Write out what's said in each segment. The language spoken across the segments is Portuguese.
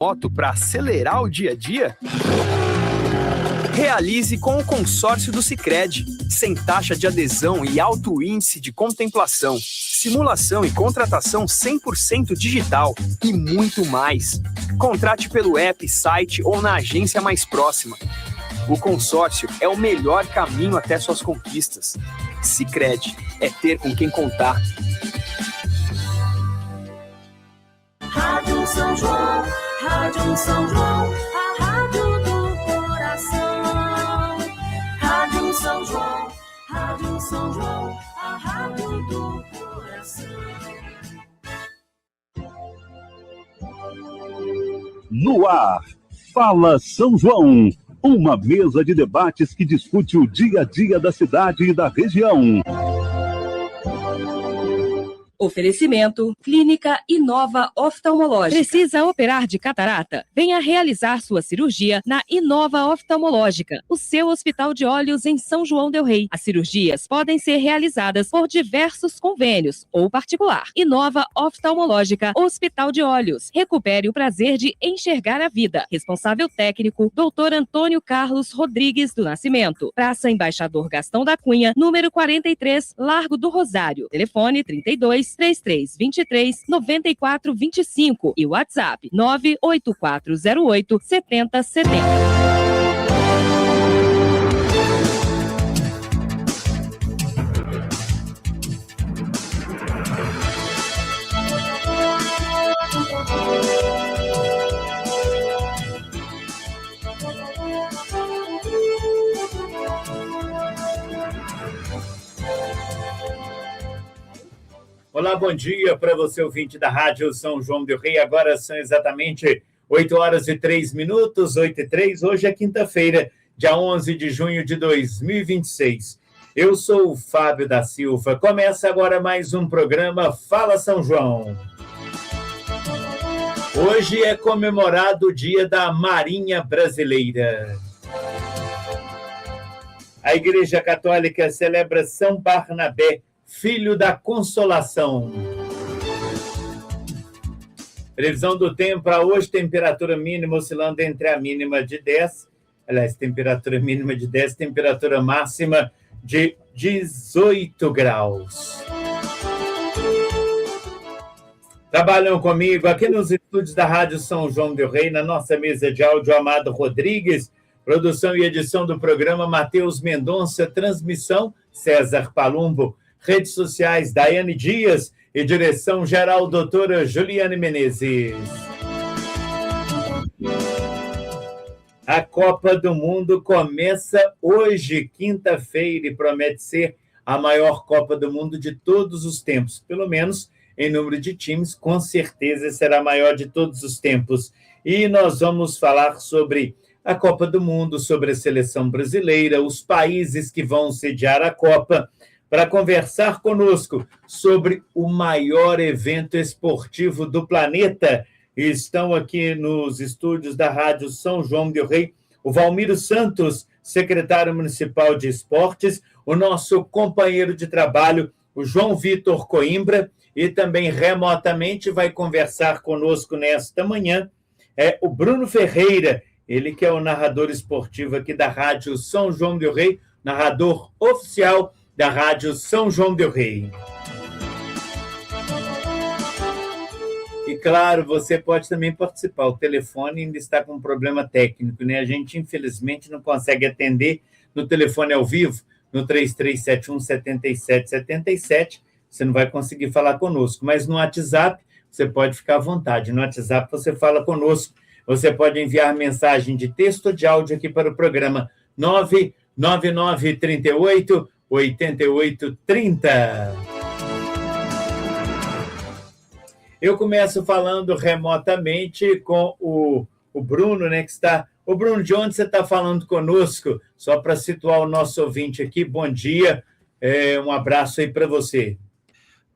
Moto para acelerar o dia a dia? Realize com o consórcio do Sicredi, sem taxa de adesão e alto índice de contemplação, simulação e contratação 100% digital e muito mais. Contrate pelo app, site ou na agência mais próxima. O consórcio é o melhor caminho até suas conquistas. Sicredi, é ter com quem contar. Rádio São João, Rádio São João, a rádio do coração. Rádio São João, Rádio São João, a rádio do coração. No ar, Fala São João, uma mesa de debates que discute o dia a dia da cidade e da região. Oferecimento, Clínica Inova Oftalmológica. Precisa operar de catarata? Venha realizar sua cirurgia na Inova Oftalmológica, o seu hospital de olhos em São João del Rei. As cirurgias podem ser realizadas por diversos convênios ou particular. Inova Oftalmológica, Hospital de Olhos. Recupere o prazer de enxergar a vida. Responsável técnico, Dr. Antônio Carlos Rodrigues do Nascimento. Praça Embaixador Gastão da Cunha, número 43, Largo do Rosário. Telefone 32-33-23-94-25 e WhatsApp 98408-7070. Olá, bom dia para você, ouvinte da Rádio São João del Rei. Agora são exatamente 8 horas e 3 minutos, 8 e 3. Hoje é quinta-feira, dia 11 de junho de 2026. Eu sou o Fábio da Silva. Começa agora mais um programa Fala São João. Hoje é comemorado o Dia da Marinha Brasileira. A Igreja Católica celebra São Barnabé, Filho da Consolação. Previsão do tempo para hoje, temperatura mínima oscilando entre a mínima de 10, temperatura mínima de 10, temperatura máxima de 18 graus. Trabalham comigo aqui nos estúdios da Rádio São João del Rei, na nossa mesa de áudio, Amado Rodrigues, produção e edição do programa Matheus Mendonça, transmissão César Palumbo, redes sociais Daiane Dias e direção-geral doutora Juliane Menezes. A Copa do Mundo começa hoje, quinta-feira, e promete ser a maior Copa do Mundo de todos os tempos. Pelo menos em número de times, com certeza será a maior de todos os tempos. E nós vamos falar sobre a Copa do Mundo, sobre a seleção brasileira, os países que vão sediar a Copa. Para conversar conosco sobre o maior evento esportivo do planeta, estão aqui nos estúdios da Rádio São João del Rei o Valmiro Santos, secretário municipal de esportes, o nosso companheiro de trabalho, o João Vitor Coimbra, e também remotamente vai conversar conosco nesta manhã o Bruno Ferreira, ele que é o narrador esportivo aqui da Rádio São João del Rei, narrador oficial da Rádio São João del Rei. E, claro, você pode também participar. O telefone ainda está com um problema técnico, né? A gente, infelizmente, não consegue atender no telefone ao vivo, no 3371-7777. Você não vai conseguir falar conosco. Mas no WhatsApp, você pode ficar à vontade. No WhatsApp, você fala conosco. Você pode enviar mensagem de texto ou de áudio aqui para o programa 99938-8830. Eu começo falando remotamente com o Bruno, né, que está... Ô, Bruno, de onde você está falando conosco? Só para situar o nosso ouvinte aqui, bom dia, um abraço aí para você.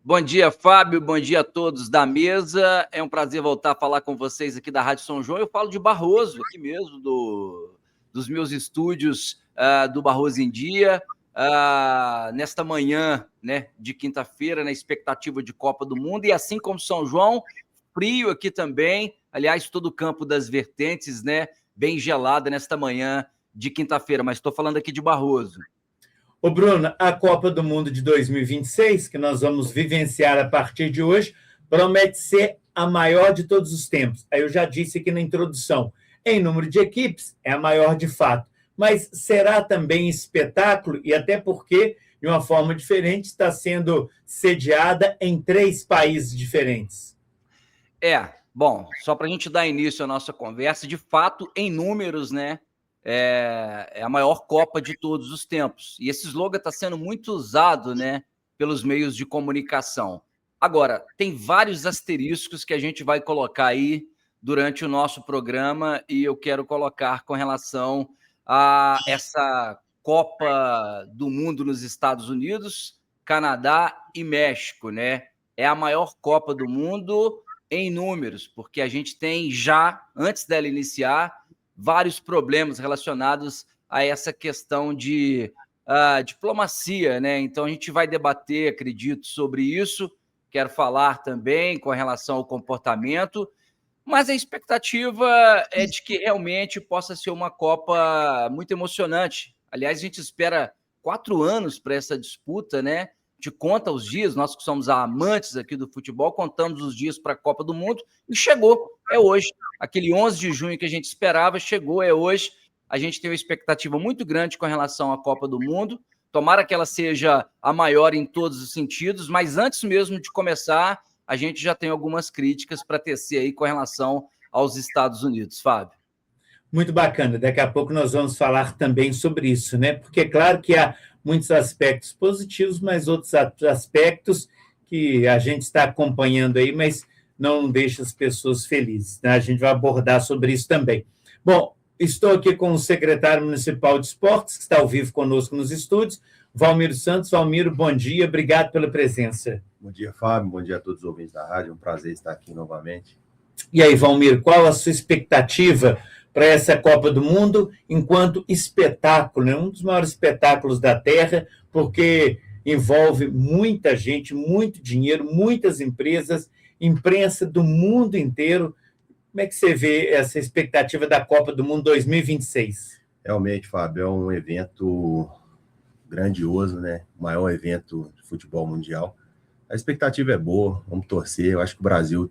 Bom dia, Fábio, bom dia a todos da mesa, é um prazer voltar a falar com vocês aqui da Rádio São João. Eu falo de Barroso, aqui mesmo, dos meus estúdios do Barroso em Dia, nesta manhã, né, de quinta-feira, na expectativa de Copa do Mundo, e assim como São João, frio aqui também, Aliás, todo o campo das Vertentes, né? Bem gelada nesta manhã de quinta-feira, mas estou falando aqui de Barroso. Ô, Bruno, a Copa do Mundo de 2026, que nós vamos vivenciar a partir de hoje, promete ser a maior de todos os tempos. Aí eu já disse aqui na introdução, em número de equipes, é a maior de fato. Mas será também espetáculo, e até porque, de uma forma diferente, está sendo sediada em 3 países diferentes. Bom, só para a gente dar início à nossa conversa, de fato, em números, né, é a maior Copa de todos os tempos. E esse slogan está sendo muito usado, né, pelos meios de comunicação. Agora, tem vários asteriscos que a gente vai colocar aí durante o nosso programa e eu quero colocar com relação a essa Copa do Mundo nos Estados Unidos, Canadá e México, né? É a maior Copa do Mundo em números, porque a gente tem já, antes dela iniciar, vários problemas relacionados a essa questão de diplomacia, né? Então a gente vai debater, acredito, sobre isso. Quero falar também com relação ao comportamento, mas a expectativa é de que realmente possa ser uma Copa muito emocionante. Aliás, a gente espera 4 anos para essa disputa, né? A gente conta os dias, nós que somos amantes aqui do futebol, contamos os dias para a Copa do Mundo e chegou, é hoje. Aquele 11 de junho que a gente esperava, chegou, é hoje. A gente tem uma expectativa muito grande com relação à Copa do Mundo. Tomara que ela seja a maior em todos os sentidos, mas antes mesmo de começar, a gente já tem algumas críticas para tecer aí com relação aos Estados Unidos, Fábio. Muito bacana. Daqui a pouco nós vamos falar também sobre isso, né? Porque é claro que há muitos aspectos positivos, mas outros aspectos que a gente está acompanhando aí, mas não deixa as pessoas felizes, né? A gente vai abordar sobre isso também. Bom, estou aqui com o secretário municipal de esportes, que está ao vivo conosco nos estúdios, Valmiro Santos. Valmiro, bom dia, obrigado pela presença. Bom dia, Fábio, bom dia a todos os ouvintes da rádio, é um prazer estar aqui novamente. E aí, Valmiro, qual a sua expectativa para essa Copa do Mundo enquanto espetáculo, né? Um dos maiores espetáculos da Terra, porque envolve muita gente, muito dinheiro, muitas empresas, imprensa do mundo inteiro. Como é que você vê essa expectativa da Copa do Mundo 2026? Realmente, Fábio, é um evento grandioso, né? O maior evento de futebol mundial. A expectativa é boa, vamos torcer. Eu acho que o Brasil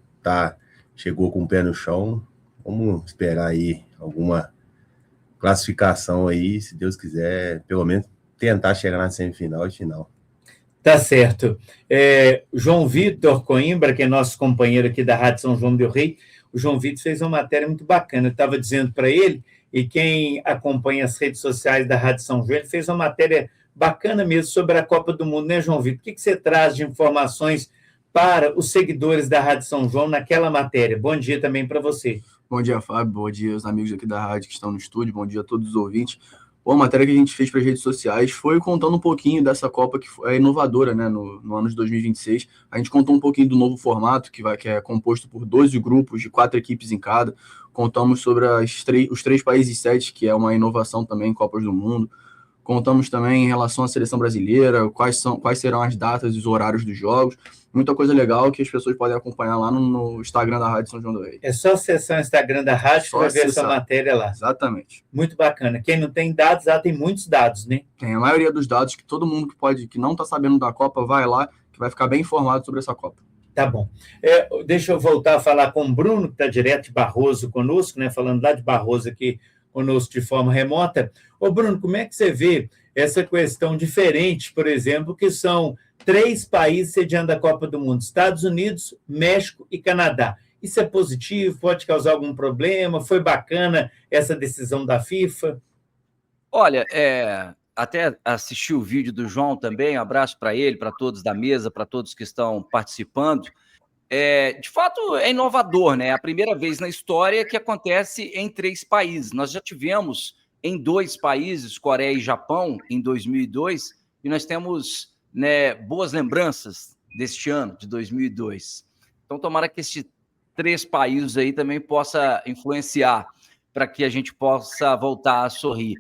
chegou com o pé no chão. Vamos esperar aí alguma classificação aí, se Deus quiser, pelo menos tentar chegar na semifinal e final. Tá certo. João Vitor Coimbra, que é nosso companheiro aqui da Rádio São João del Rei, o João Vitor fez uma matéria muito bacana. Eu estava dizendo para ele, e quem acompanha as redes sociais da Rádio São João, ele fez uma matéria bacana mesmo sobre a Copa do Mundo, né, João Vitor? O que você traz de informações para os seguidores da Rádio São João naquela matéria? Bom dia também para você. Bom dia, Fábio. Bom dia aos amigos aqui da rádio que estão no estúdio. Bom dia a todos os ouvintes. Bom, a matéria que a gente fez para as redes sociais foi contando um pouquinho dessa Copa que é inovadora, né, no ano de 2026. A gente contou um pouquinho do novo formato, que é composto por 12 grupos de 4 equipes em cada. Contamos sobre os 3 países sede, que é uma inovação também em Copas do Mundo. Contamos também em relação à seleção brasileira, quais serão as datas e os horários dos jogos. Muita coisa legal que as pessoas podem acompanhar lá no Instagram da Rádio São João do Rei. É só acessar o Instagram da rádio para ver essa matéria lá. Exatamente. Muito bacana. Quem não tem dados, lá tem muitos dados, né? Tem a maioria dos dados que todo mundo que não está sabendo da Copa, vai lá, que vai ficar bem informado sobre essa Copa. Tá bom. Deixa eu voltar a falar com o Bruno, que está direto de Barroso conosco, né? Falando lá de Barroso aqui conosco de forma remota. Ô, Bruno, como é que você vê essa questão diferente, por exemplo, que são 3 países sediando a Copa do Mundo: Estados Unidos, México e Canadá? Isso é positivo? Pode causar algum problema? Foi bacana essa decisão da FIFA? Olha, até assisti o vídeo do João também, um abraço para ele, para todos da mesa, para todos que estão participando. De fato, é inovador, né? É a primeira vez na história que acontece em 3 países. Nós já tivemos em 2 países, Coreia e Japão, em 2002, e nós temos, né, boas lembranças deste ano, de 2002. Então, tomara que esses 3 países aí também possa influenciar para que a gente possa voltar a sorrir.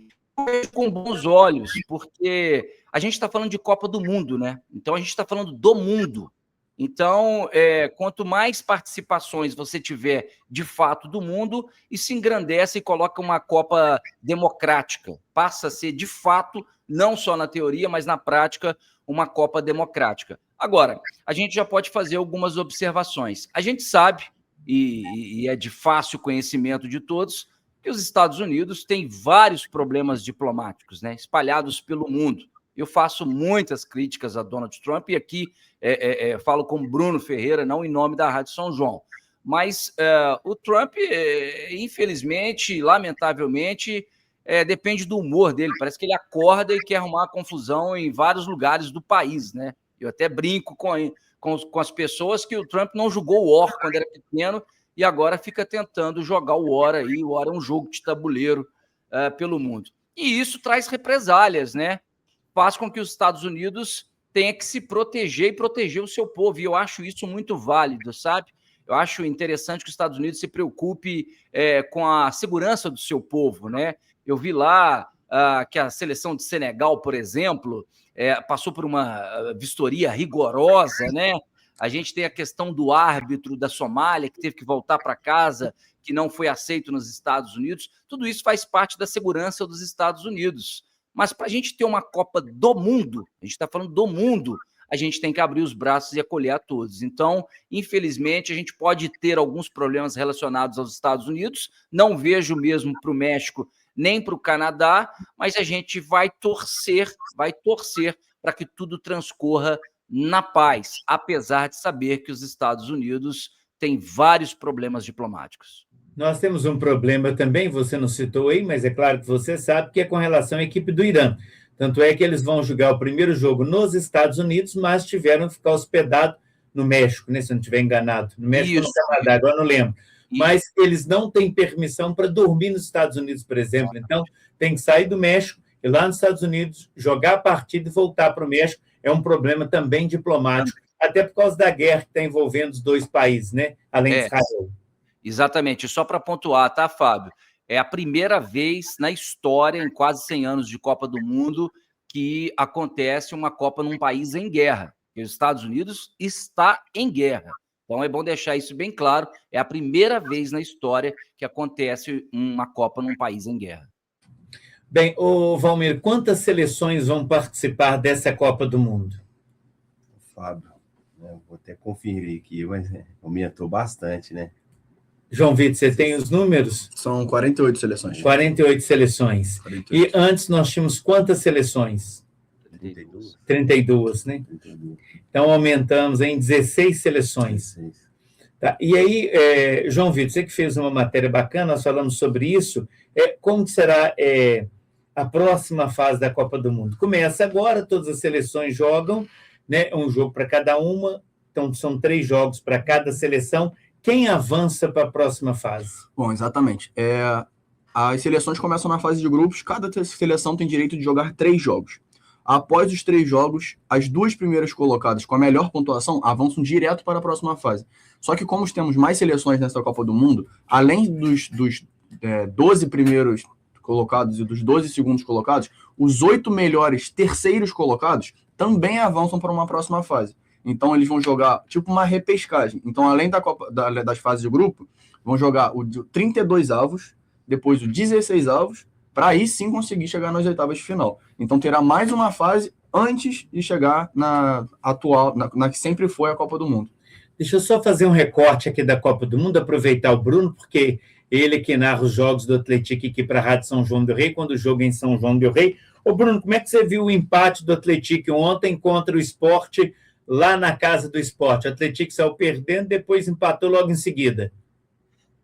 Com bons olhos, porque a gente está falando de Copa do Mundo, né? Então, a gente está falando do mundo. Então, quanto mais participações você tiver de fato do mundo, isso engrandece e coloca uma Copa democrática. Passa a ser, de fato, não só na teoria, mas na prática, uma Copa democrática. Agora, a gente já pode fazer algumas observações. A gente sabe, e é de fácil conhecimento de todos, que os Estados Unidos têm vários problemas diplomáticos, né, espalhados pelo mundo. Eu faço muitas críticas a Donald Trump e aqui falo com Bruno Ferreira, não em nome da Rádio São João. Mas o Trump, infelizmente, lamentavelmente, depende do humor dele. Parece que ele acorda e quer arrumar confusão em vários lugares do país, né? Eu até brinco com as pessoas que o Trump não jogou War quando era pequeno e agora fica tentando jogar o War aí. O War é um jogo de tabuleiro pelo mundo. E isso traz represálias, né? Faz com que os Estados Unidos tenha que se proteger e proteger o seu povo. E eu acho isso muito válido, sabe? Eu acho interessante que os Estados Unidos se preocupe com a segurança do seu povo, né? Eu vi lá que a seleção de Senegal, por exemplo, passou por uma vistoria rigorosa, né? A gente tem a questão do árbitro da Somália, que teve que voltar para casa, que não foi aceito nos Estados Unidos. Tudo isso faz parte da segurança dos Estados Unidos. Mas para a gente ter uma Copa do Mundo, a gente está falando do mundo, a gente tem que abrir os braços e acolher a todos. Então, infelizmente, a gente pode ter alguns problemas relacionados aos Estados Unidos, não vejo mesmo para o México nem para o Canadá, mas a gente vai torcer para que tudo transcorra na paz, apesar de saber que os Estados Unidos têm vários problemas diplomáticos. Nós temos um problema também, você não citou aí, mas é claro que você sabe, que é com relação à equipe do Irã. Tanto é que eles vão jogar o primeiro jogo nos Estados Unidos, mas tiveram que ficar hospedados no México, né, se eu não estiver enganado. No México ou no Canadá, agora não lembro. Mas eles não têm permissão para dormir nos Estados Unidos, por exemplo. Então, tem que sair do México, ir lá nos Estados Unidos, jogar a partida e voltar para o México. É um problema também diplomático, até por causa da guerra que está envolvendo os dois países, né, além de Israel. Exatamente. Só para pontuar, tá, Fábio? É a primeira vez na história, em quase 100 anos de Copa do Mundo, que acontece uma Copa num país em guerra. Os Estados Unidos está em guerra. Então é bom deixar isso bem claro. É a primeira vez na história que acontece uma Copa num país em guerra. Bem, Valmir, quantas seleções vão participar dessa Copa do Mundo? Fábio, vou até conferir aqui, mas aumentou bastante, né? João Vitor, você tem os números? São 48 seleções. 48 seleções. 48. E antes nós tínhamos quantas seleções? 32. 32, né? 32. Então aumentamos em 16 seleções. 16. Tá? E aí, João Vitor, você que fez uma matéria bacana, nós falamos sobre isso. Como será a próxima fase da Copa do Mundo? Começa agora, todas as seleções jogam, né? Um jogo para cada uma, então são 3 jogos para cada seleção. Quem avança para a próxima fase? Bom, exatamente. As seleções começam na fase de grupos, cada seleção tem direito de jogar 3 jogos. Após os 3 jogos, as 2 primeiras colocadas com a melhor pontuação avançam direto para a próxima fase. Só que como temos mais seleções nessa Copa do Mundo, além dos 12 primeiros colocados e dos 12 segundos colocados, os 8 melhores terceiros colocados também avançam para uma próxima fase. Então, eles vão jogar tipo uma repescagem. Então, além das fases de grupo, vão jogar o 32 avos, depois o 16 avos, para aí sim conseguir chegar nas oitavas de final. Então, terá mais uma fase antes de chegar na atual, na que sempre foi a Copa do Mundo. Deixa eu só fazer um recorte aqui da Copa do Mundo, aproveitar o Bruno, porque ele que narra os jogos do Atlético aqui para a Rádio São João del Rei, quando o jogo é em São João del Rei. Ô, Bruno, como é que você viu o empate do Atlético ontem contra o Sport lá na casa do Sport? O Atlético saiu perdendo, depois empatou logo em seguida.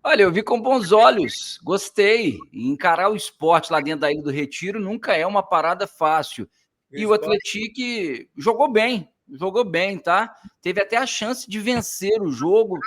Olha, eu vi com bons olhos, gostei. Encarar o Sport lá dentro da Ilha do Retiro nunca é uma parada fácil. E o Atlético jogou bem, tá? Teve até a chance de vencer o jogo,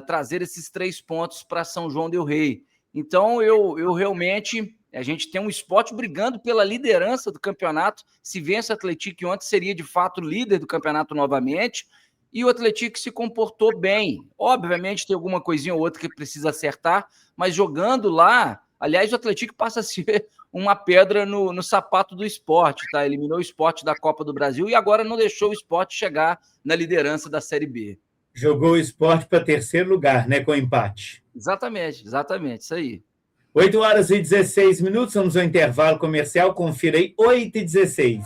trazer esses 3 pontos para São João del Rei. Então, eu realmente... A gente tem um Sport brigando pela liderança do campeonato. Se vence o Atlético ontem, seria de fato líder do campeonato novamente. E o Atlético se comportou bem. Obviamente tem alguma coisinha ou outra que precisa acertar, mas jogando lá, aliás, o Atlético passa a ser uma pedra no sapato do Sport, tá? Eliminou o Sport da Copa do Brasil e agora não deixou o Sport chegar na liderança da Série B. Jogou o Sport para terceiro lugar, né, com empate. Exatamente, isso aí. 8h16, vamos ao intervalo comercial, confira aí, 8h16.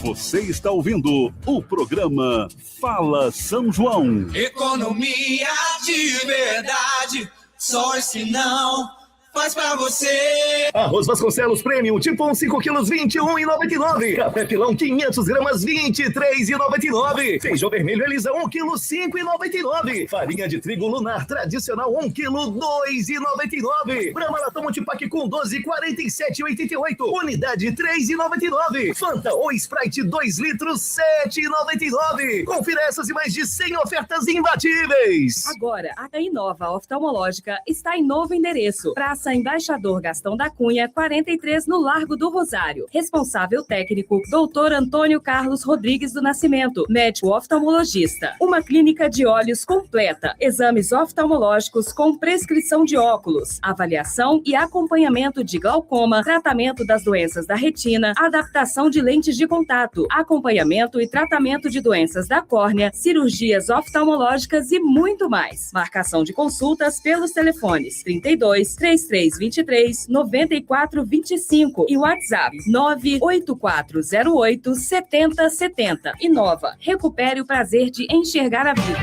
Você está ouvindo o programa Fala São João. Economia de verdade, só esse não faz pra você. Arroz Vasconcelos Premium, tipo 5 quilos, R$21,99. Café Pilão, 500 gramas, R$23,99. Feijão vermelho Elisa, 1 quilo, R$5,99. Farinha de trigo Lunar tradicional, 1 quilo, R$2,99. Brahma Latão Multipack com 12, R$47,88. Unidade, R$3,99. Fanta ou Sprite 2 litros, R$7,99. Confira essas e mais de 100 ofertas imbatíveis. Agora, a Inova Oftalmológica está em novo endereço. Praça Embaixador Gastão da Cunha, 43, no Largo do Rosário. Responsável técnico, Dr. Antônio Carlos Rodrigues do Nascimento, médico oftalmologista. Uma clínica de olhos completa. Exames oftalmológicos com prescrição de óculos, avaliação e acompanhamento de glaucoma, tratamento das doenças da retina, adaptação de lentes de contato, acompanhamento e tratamento de doenças da córnea, cirurgias oftalmológicas e muito mais. Marcação de consultas pelos telefones 32 3323 9425 e WhatsApp 98408 7070. Inova, recupere o prazer de enxergar a vida.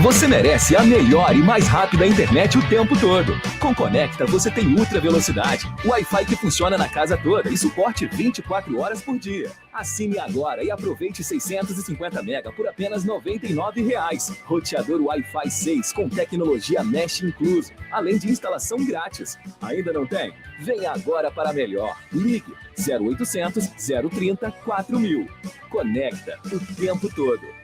Você merece a melhor e mais rápida internet o tempo todo. Com Conecta você tem ultra velocidade, Wi-Fi que funciona na casa toda e suporte 24 horas por dia. Assine agora e aproveite 650 mega por apenas R$ 99,00. Roteador Wi-Fi 6 com tecnologia Mesh incluso, além de instalação grátis. Ainda não tem? Venha agora para melhor. Ligue 0800 030 4000. Conecta o tempo todo.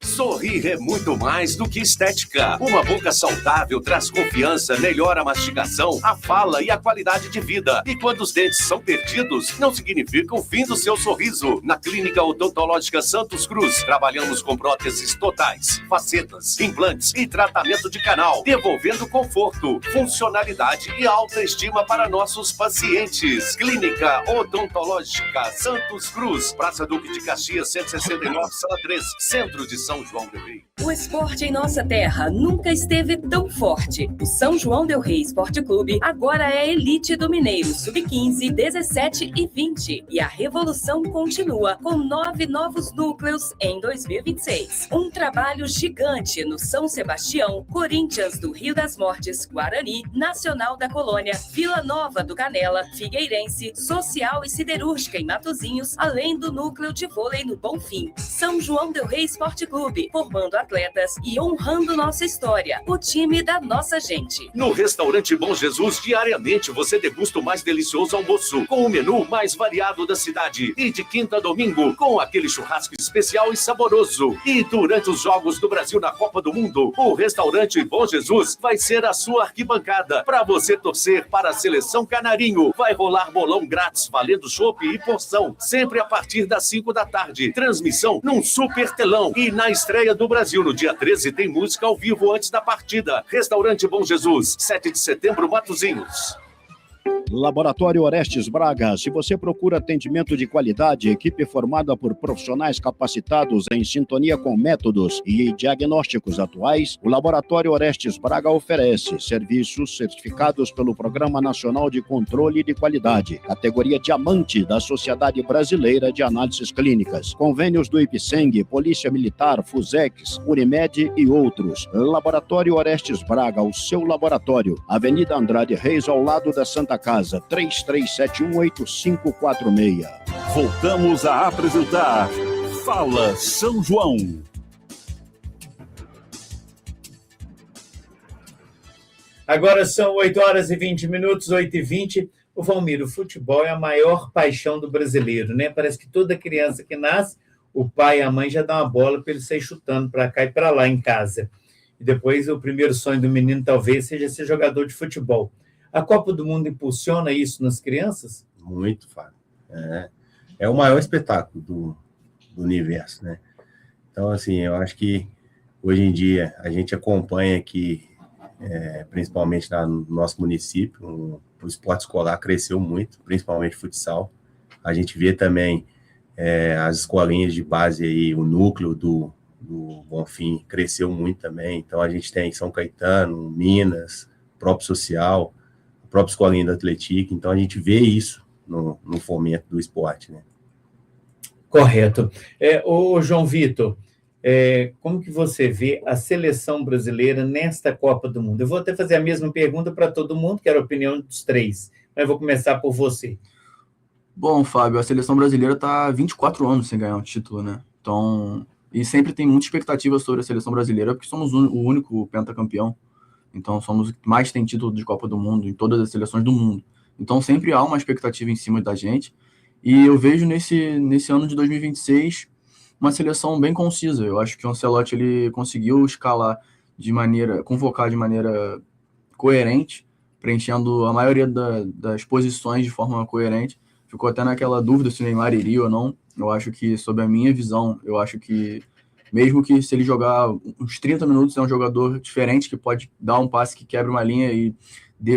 Sorrir é muito mais do que estética. Uma boca saudável traz confiança, melhora a mastigação, a fala e a qualidade de vida. E quando os dentes são perdidos, não significa o fim do seu sorriso. Na Clínica Odontológica Santos Cruz, trabalhamos com próteses totais, facetas, implantes e tratamento de canal, devolvendo conforto, funcionalidade e autoestima para nossos pacientes. Clínica Odontológica Santos Cruz, Praça Duque de Caxias, 169, Sala 3, Centro de São João del Rei. O esporte em nossa terra nunca esteve tão forte. O São João del Rei Esporte Clube agora é a elite do Mineiro, sub-15, 17 e 20. E a revolução continua com 9 novos núcleos em 2026. Um trabalho gigante no São Sebastião, Corinthians do Rio das Mortes, Guarani, Nacional da Colônia, Vila Nova do Canela, Figueirense, Social e Siderúrgica em Matozinhos, além do núcleo de vôlei no Bonfim. São João del Rei Esporte Clube, formando atletas e honrando nossa história, o time da nossa gente. No Restaurante Bom Jesus, diariamente você degusta o mais delicioso almoço, com o menu mais variado da cidade. E de quinta a domingo, com aquele churrasco especial e saboroso. E durante os Jogos do Brasil na Copa do Mundo, o Restaurante Bom Jesus vai ser a sua arquibancada, para você torcer para a Seleção Canarinho. Vai rolar bolão grátis, valendo chopp e porção, sempre a partir das 5 da tarde. Transmissão num super telão. E na estreia do Brasil, no dia 13, tem música ao vivo antes da partida. Restaurante Bom Jesus, 7 de setembro, Matozinhos. Laboratório Orestes Braga. Se você procura atendimento de qualidade, equipe formada por profissionais capacitados em sintonia com métodos e diagnósticos atuais, o Laboratório Orestes Braga oferece serviços certificados pelo Programa Nacional de Controle de Qualidade, categoria Diamante da Sociedade Brasileira de Análises Clínicas, convênios do IPSENG, Polícia Militar, Fusex, Unimed e outros. Laboratório Orestes Braga, o seu laboratório. Avenida Andrade Reis, ao lado da Santa Casa, 33718546. Voltamos a apresentar Fala São João. Agora são 8h20, 8h20. O Valmir, o futebol é a maior paixão do brasileiro, né? Parece que toda criança que nasce, o pai e a mãe já dão uma bola para ele sair chutando para cá e para lá em casa. E depois o primeiro sonho do menino talvez seja ser jogador de futebol. A Copa do Mundo impulsiona isso nas crianças? Muito, Fábio. É o maior espetáculo do universo, né? Então, assim, eu acho que hoje em dia a gente acompanha que principalmente no nosso município. O esporte escolar cresceu muito, principalmente futsal. A gente vê também as escolinhas de base aí, o núcleo do Bonfim cresceu muito também. Então a gente tem São Caetano, Minas, próprio social, a própria escolinha do Atlético. Então a gente vê isso no fomento do esporte, né? Correto. Ô João Vitor, como que você vê a seleção brasileira nesta Copa do Mundo? Eu vou até fazer a mesma pergunta para todo mundo, quero a opinião dos três, mas eu vou começar por você. Bom, Fábio, a seleção brasileira está há 24 anos sem ganhar um título, né? Então, e sempre tem muita expectativa sobre a seleção brasileira, porque somos o único pentacampeão. Então, somos o que mais tem título de Copa do Mundo em todas as seleções do mundo. Então, sempre há uma expectativa em cima da gente. E eu vejo nesse ano de 2026 uma seleção bem concisa. Eu acho que o Ancelotti ele conseguiu convocar de maneira coerente, preenchendo a maioria das posições de forma coerente. Ficou até naquela dúvida se o Neymar iria ou não. Eu acho que, sob a minha visão, eu acho que mesmo que se ele jogar uns 30 minutos, é um jogador diferente que pode dar um passe que quebre uma linha e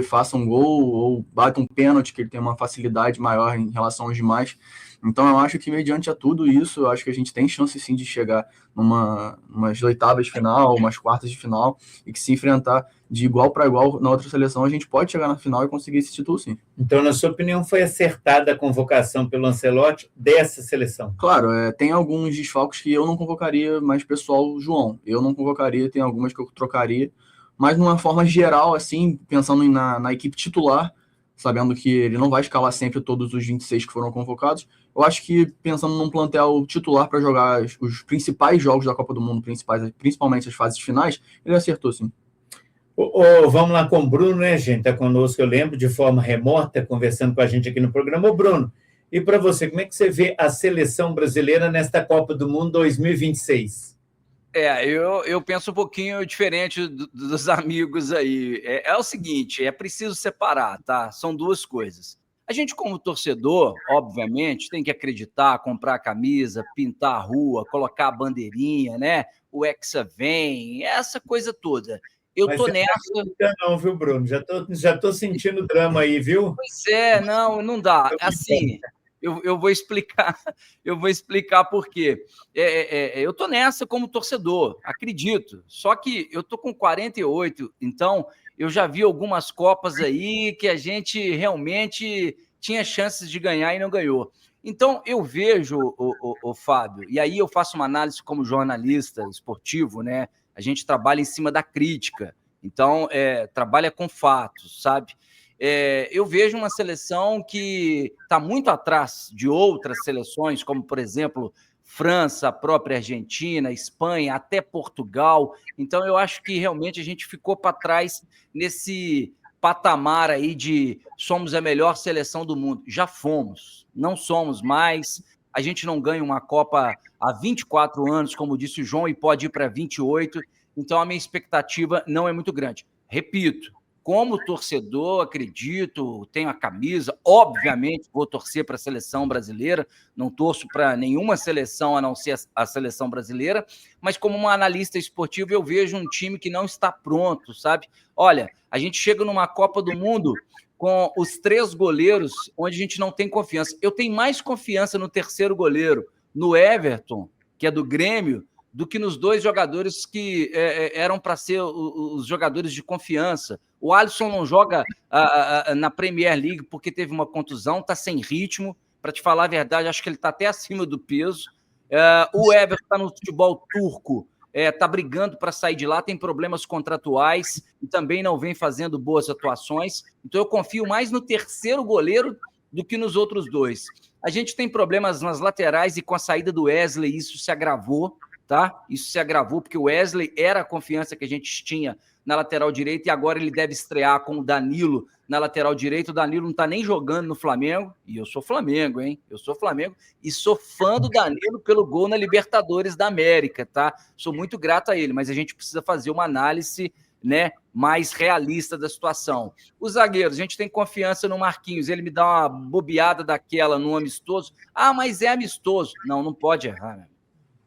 faça um gol ou bata um pênalti, que ele tem uma facilidade maior em relação aos demais. Então eu acho que, mediante a tudo isso, eu acho que a gente tem chance sim de chegar umas oitavas de final, umas quartas de final, e que se enfrentar de igual para igual na outra seleção, a gente pode chegar na final e conseguir esse título sim. Então, na sua opinião, foi acertada a convocação pelo Ancelotti dessa seleção? Claro, tem alguns desfalques que eu não convocaria, mas pessoal, João, eu não convocaria, tem algumas que eu trocaria, mas de uma forma geral, assim, pensando na equipe titular, sabendo que ele não vai escalar sempre todos os 26 que foram convocados, eu acho que pensando num plantel titular para jogar os principais jogos da Copa do Mundo, principalmente as fases finais, ele acertou sim. Vamos lá com o Bruno, né, gente? Está conosco, eu lembro, de forma remota, conversando com a gente aqui no programa. Ô, Bruno, e para você, como é que você vê a seleção brasileira nesta Copa do Mundo 2026? Eu penso um pouquinho diferente dos amigos aí. É o seguinte, é preciso separar, tá? São duas coisas. A gente, como torcedor, obviamente, tem que acreditar, comprar a camisa, pintar a rua, colocar a bandeirinha, né? O Hexa vem, essa coisa toda. Eu tô nessa. Não, viu, Bruno? Já tô sentindo drama aí, viu? Pois não dá. Assim, eu vou explicar por quê. Eu tô nessa como torcedor, acredito. Só que eu tô com 48, então eu já vi algumas Copas aí que a gente realmente tinha chances de ganhar e não ganhou. Então, eu vejo, o Fábio, e aí eu faço uma análise como jornalista esportivo, né? A gente trabalha em cima da crítica, então trabalha com fatos, sabe? Eu vejo uma seleção que está muito atrás de outras seleções, como, por exemplo, França, a própria Argentina, Espanha, até Portugal. Então, eu acho que realmente a gente ficou para trás nesse patamar aí de somos a melhor seleção do mundo. Já fomos, não somos mais. A gente não ganha uma Copa há 24 anos, como disse o João, e pode ir para 28. Então, a minha expectativa não é muito grande. Repito, como torcedor, acredito, tenho a camisa, obviamente vou torcer para a seleção brasileira, não torço para nenhuma seleção a não ser a seleção brasileira, mas como um analista esportivo eu vejo um time que não está pronto, sabe? Olha, a gente chega numa Copa do Mundo com os 3 goleiros onde a gente não tem confiança. Eu tenho mais confiança no terceiro goleiro, no Everton, que é do Grêmio, do que nos 2 jogadores que eram para ser os jogadores de confiança. O Alisson não joga na Premier League porque teve uma contusão, está sem ritmo. Para te falar a verdade, acho que ele está até acima do peso. O Everton está no futebol turco, está brigando para sair de lá, tem problemas contratuais e também não vem fazendo boas atuações. Então eu confio mais no terceiro goleiro do que nos outros 2. A gente tem problemas nas laterais e com a saída do Wesley isso se agravou. Tá? Isso se agravou porque o Wesley era a confiança que a gente tinha na lateral direita e agora ele deve estrear com o Danilo na lateral direita. O Danilo não está nem jogando no Flamengo e eu sou Flamengo, hein? Eu sou Flamengo e sou fã do Danilo pelo gol na Libertadores da América, tá? Sou muito grato a ele, mas a gente precisa fazer uma análise, né, mais realista da situação. Os zagueiros, a gente tem confiança no Marquinhos, ele me dá uma bobeada daquela no amistoso. Ah, mas é amistoso. Não pode errar, né?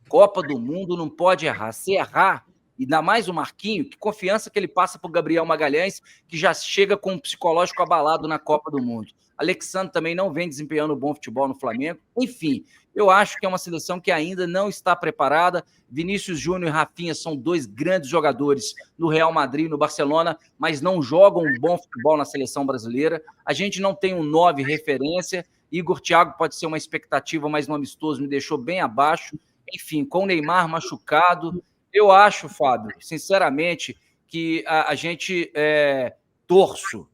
Copa do Mundo não pode errar. Se errar, ainda mais o Marquinho, que confiança que ele passa para o Gabriel Magalhães, que já chega com um psicológico abalado na Copa do Mundo. Alexandre também não vem desempenhando bom futebol no Flamengo. Enfim, eu acho que é uma seleção que ainda não está preparada. Vinícius Júnior e Rafinha são 2 grandes jogadores no Real Madrid e no Barcelona, mas não jogam um bom futebol na seleção brasileira. A gente não tem um 9 referência. Igor Thiago pode ser uma expectativa, mas no amistoso me deixou bem abaixo. Enfim, com o Neymar machucado, eu acho, Fábio, sinceramente, que a gente torço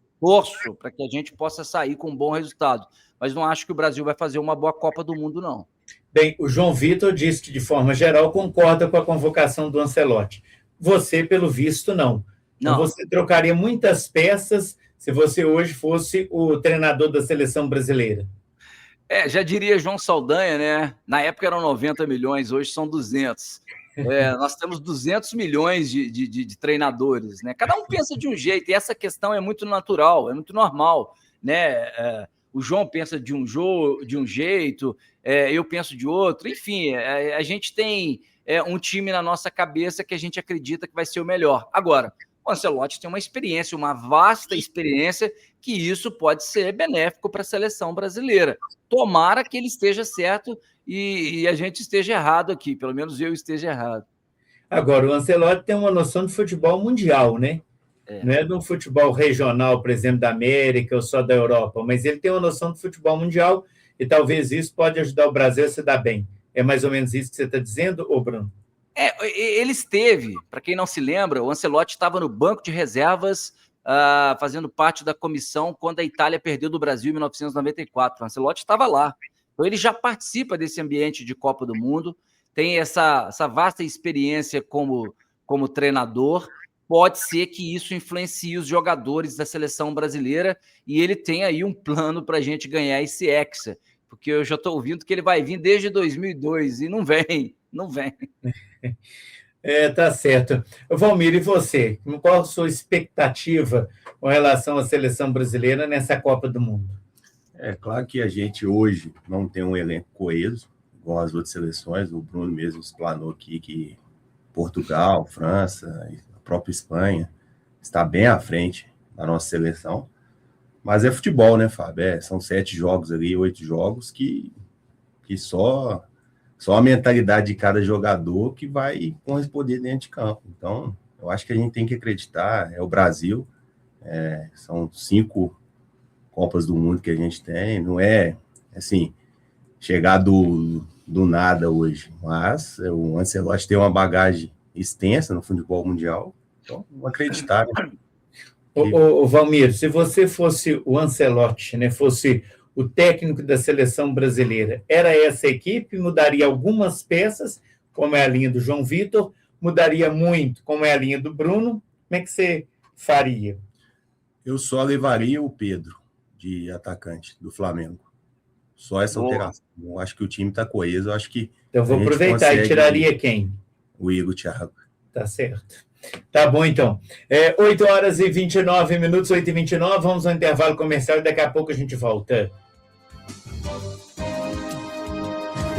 para que a gente possa sair com um bom resultado. Mas não acho que o Brasil vai fazer uma boa Copa do Mundo, não. Bem, o João Vitor disse que, de forma geral, concorda com a convocação do Ancelotti. Você, pelo visto, não. Não. Então, você trocaria muitas peças se você hoje fosse o treinador da seleção brasileira. Já diria João Saldanha, né? Na época eram 90 milhões, hoje são 200. Nós temos 200 milhões de treinadores, né? Cada um pensa de um jeito, e essa questão é muito natural, é muito normal, né? O João pensa de um jeito, eu penso de outro, enfim, a gente tem um time na nossa cabeça que a gente acredita que vai ser o melhor. Agora, o Ancelotti tem uma experiência, uma vasta experiência, que isso pode ser benéfico para a seleção brasileira. Tomara que ele esteja certo e a gente esteja errado aqui, pelo menos eu esteja errado. Agora, o Ancelotti tem uma noção de futebol mundial, né? Não é de um futebol regional, por exemplo, da América ou só da Europa, mas ele tem uma noção de futebol mundial e talvez isso pode ajudar o Brasil a se dar bem. É mais ou menos isso que você está dizendo, ô Bruno? Ele esteve, para quem não se lembra, o Ancelotti estava no banco de reservas, fazendo parte da comissão quando a Itália perdeu do Brasil em 1994. O Ancelotti estava lá. Então ele já participa desse ambiente de Copa do Mundo, tem essa vasta experiência como treinador. Pode ser que isso influencie os jogadores da seleção brasileira e ele tem aí um plano para a gente ganhar esse Hexa, porque eu já estou ouvindo que ele vai vir desde 2002 e não vem. Tá certo. Valmir, e você? Qual a sua expectativa com relação à seleção brasileira nessa Copa do Mundo? É claro que a gente hoje não tem um elenco coeso, igual as outras seleções. O Bruno mesmo explanou aqui que Portugal, França, a própria Espanha está bem à frente da nossa seleção. Mas é futebol, né, Fábio? São 7 jogos ali, 8 jogos que só a mentalidade de cada jogador que vai corresponder dentro de campo. Então, eu acho que a gente tem que acreditar, é o Brasil, são 5 Copas do Mundo que a gente tem, não é, assim, chegar do nada hoje, mas o Ancelotti tem uma bagagem extensa no futebol mundial, então, vamos acreditar, né? Ô, Valmir, se você fosse o Ancelotti, né, fosse o técnico da seleção brasileira, era essa equipe? Mudaria algumas peças, como é a linha do João Vitor, mudaria muito, como é a linha do Bruno? Como é que você faria? Eu só levaria o Pedro de atacante do Flamengo. Só essa alteração. Eu acho que o time está coeso, eu acho que... Então vou aproveitar e tiraria quem? O Igor Thiago. Tá certo. Tá bom, então. 8h29, 8h29, vamos ao intervalo comercial e daqui a pouco a gente volta.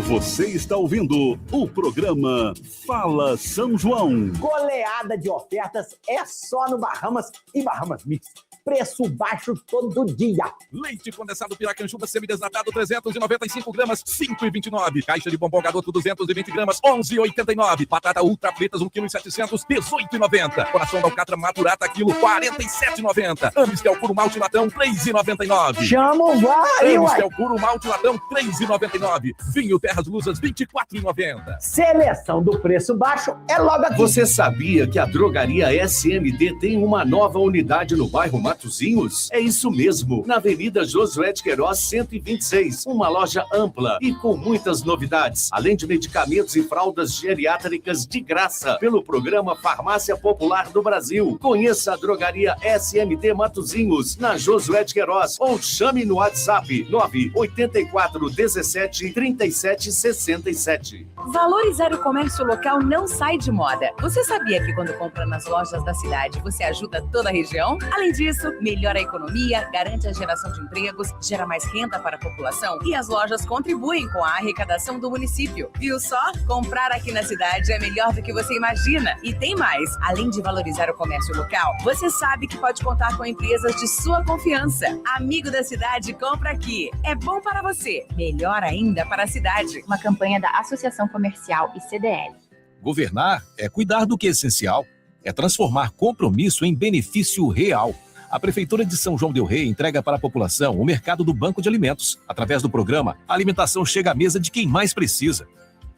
Você está ouvindo o programa Fala São João. Goleada de ofertas é só no Bahamas e Bahamas Mix. Preço baixo todo dia. Leite condensado Piracanjuba semidesnatado 395 gramas, 5,29. Caixa de bombom garoto 220 gramas, 11,89. Batata ultra fritas 1,7 kg, 18,90. Coração da alcatra maturata quilo, 47,90. Amistel puro malte latão, 3,99. Chama o vai, Amistel puro malte latão, 3,99. Vinho Terras Lusas, 24,90. Seleção do preço baixo é logo aqui. Você sabia que a drogaria SMD tem uma nova unidade no bairro Matozinhos? É isso mesmo, na Avenida Josué de Queiroz 126, uma loja ampla e com muitas novidades, além de medicamentos e fraldas geriátricas de graça pelo programa Farmácia Popular do Brasil. Conheça a drogaria SMD Matozinhos na Josué de Queiroz ou chame no WhatsApp 984 17 37 3767. Valorizar o comércio local não sai de moda. Você sabia que quando compra nas lojas da cidade, você ajuda toda a região? Além disso, melhora a economia, garante a geração de empregos, gera mais renda para a população e as lojas contribuem com a arrecadação do município. Viu só? Comprar aqui na cidade é melhor do que você imagina. E tem mais. Além de valorizar o comércio local, você sabe que pode contar com empresas de sua confiança. Amigo da cidade, compra aqui. É bom para você, melhor ainda para a cidade. Uma campanha da Associação Comercial e CDL. Governar é cuidar do que é essencial. É transformar compromisso em benefício real. A Prefeitura de São João del Rei entrega para a população o mercado do Banco de Alimentos. Através do programa, a alimentação chega à mesa de quem mais precisa.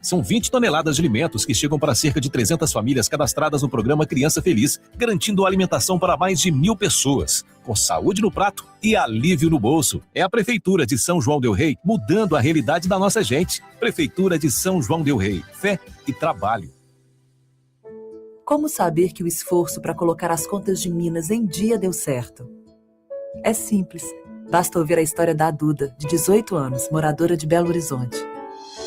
São 20 toneladas de alimentos que chegam para cerca de 300 famílias cadastradas no programa Criança Feliz, garantindo alimentação para mais de 1.000 pessoas, com saúde no prato e alívio no bolso. É a Prefeitura de São João del Rei mudando a realidade da nossa gente. Prefeitura de São João del Rei. Fé e trabalho. Como saber que o esforço para colocar as contas de Minas em dia deu certo? É simples. Basta ouvir a história da Duda, de 18 anos, moradora de Belo Horizonte.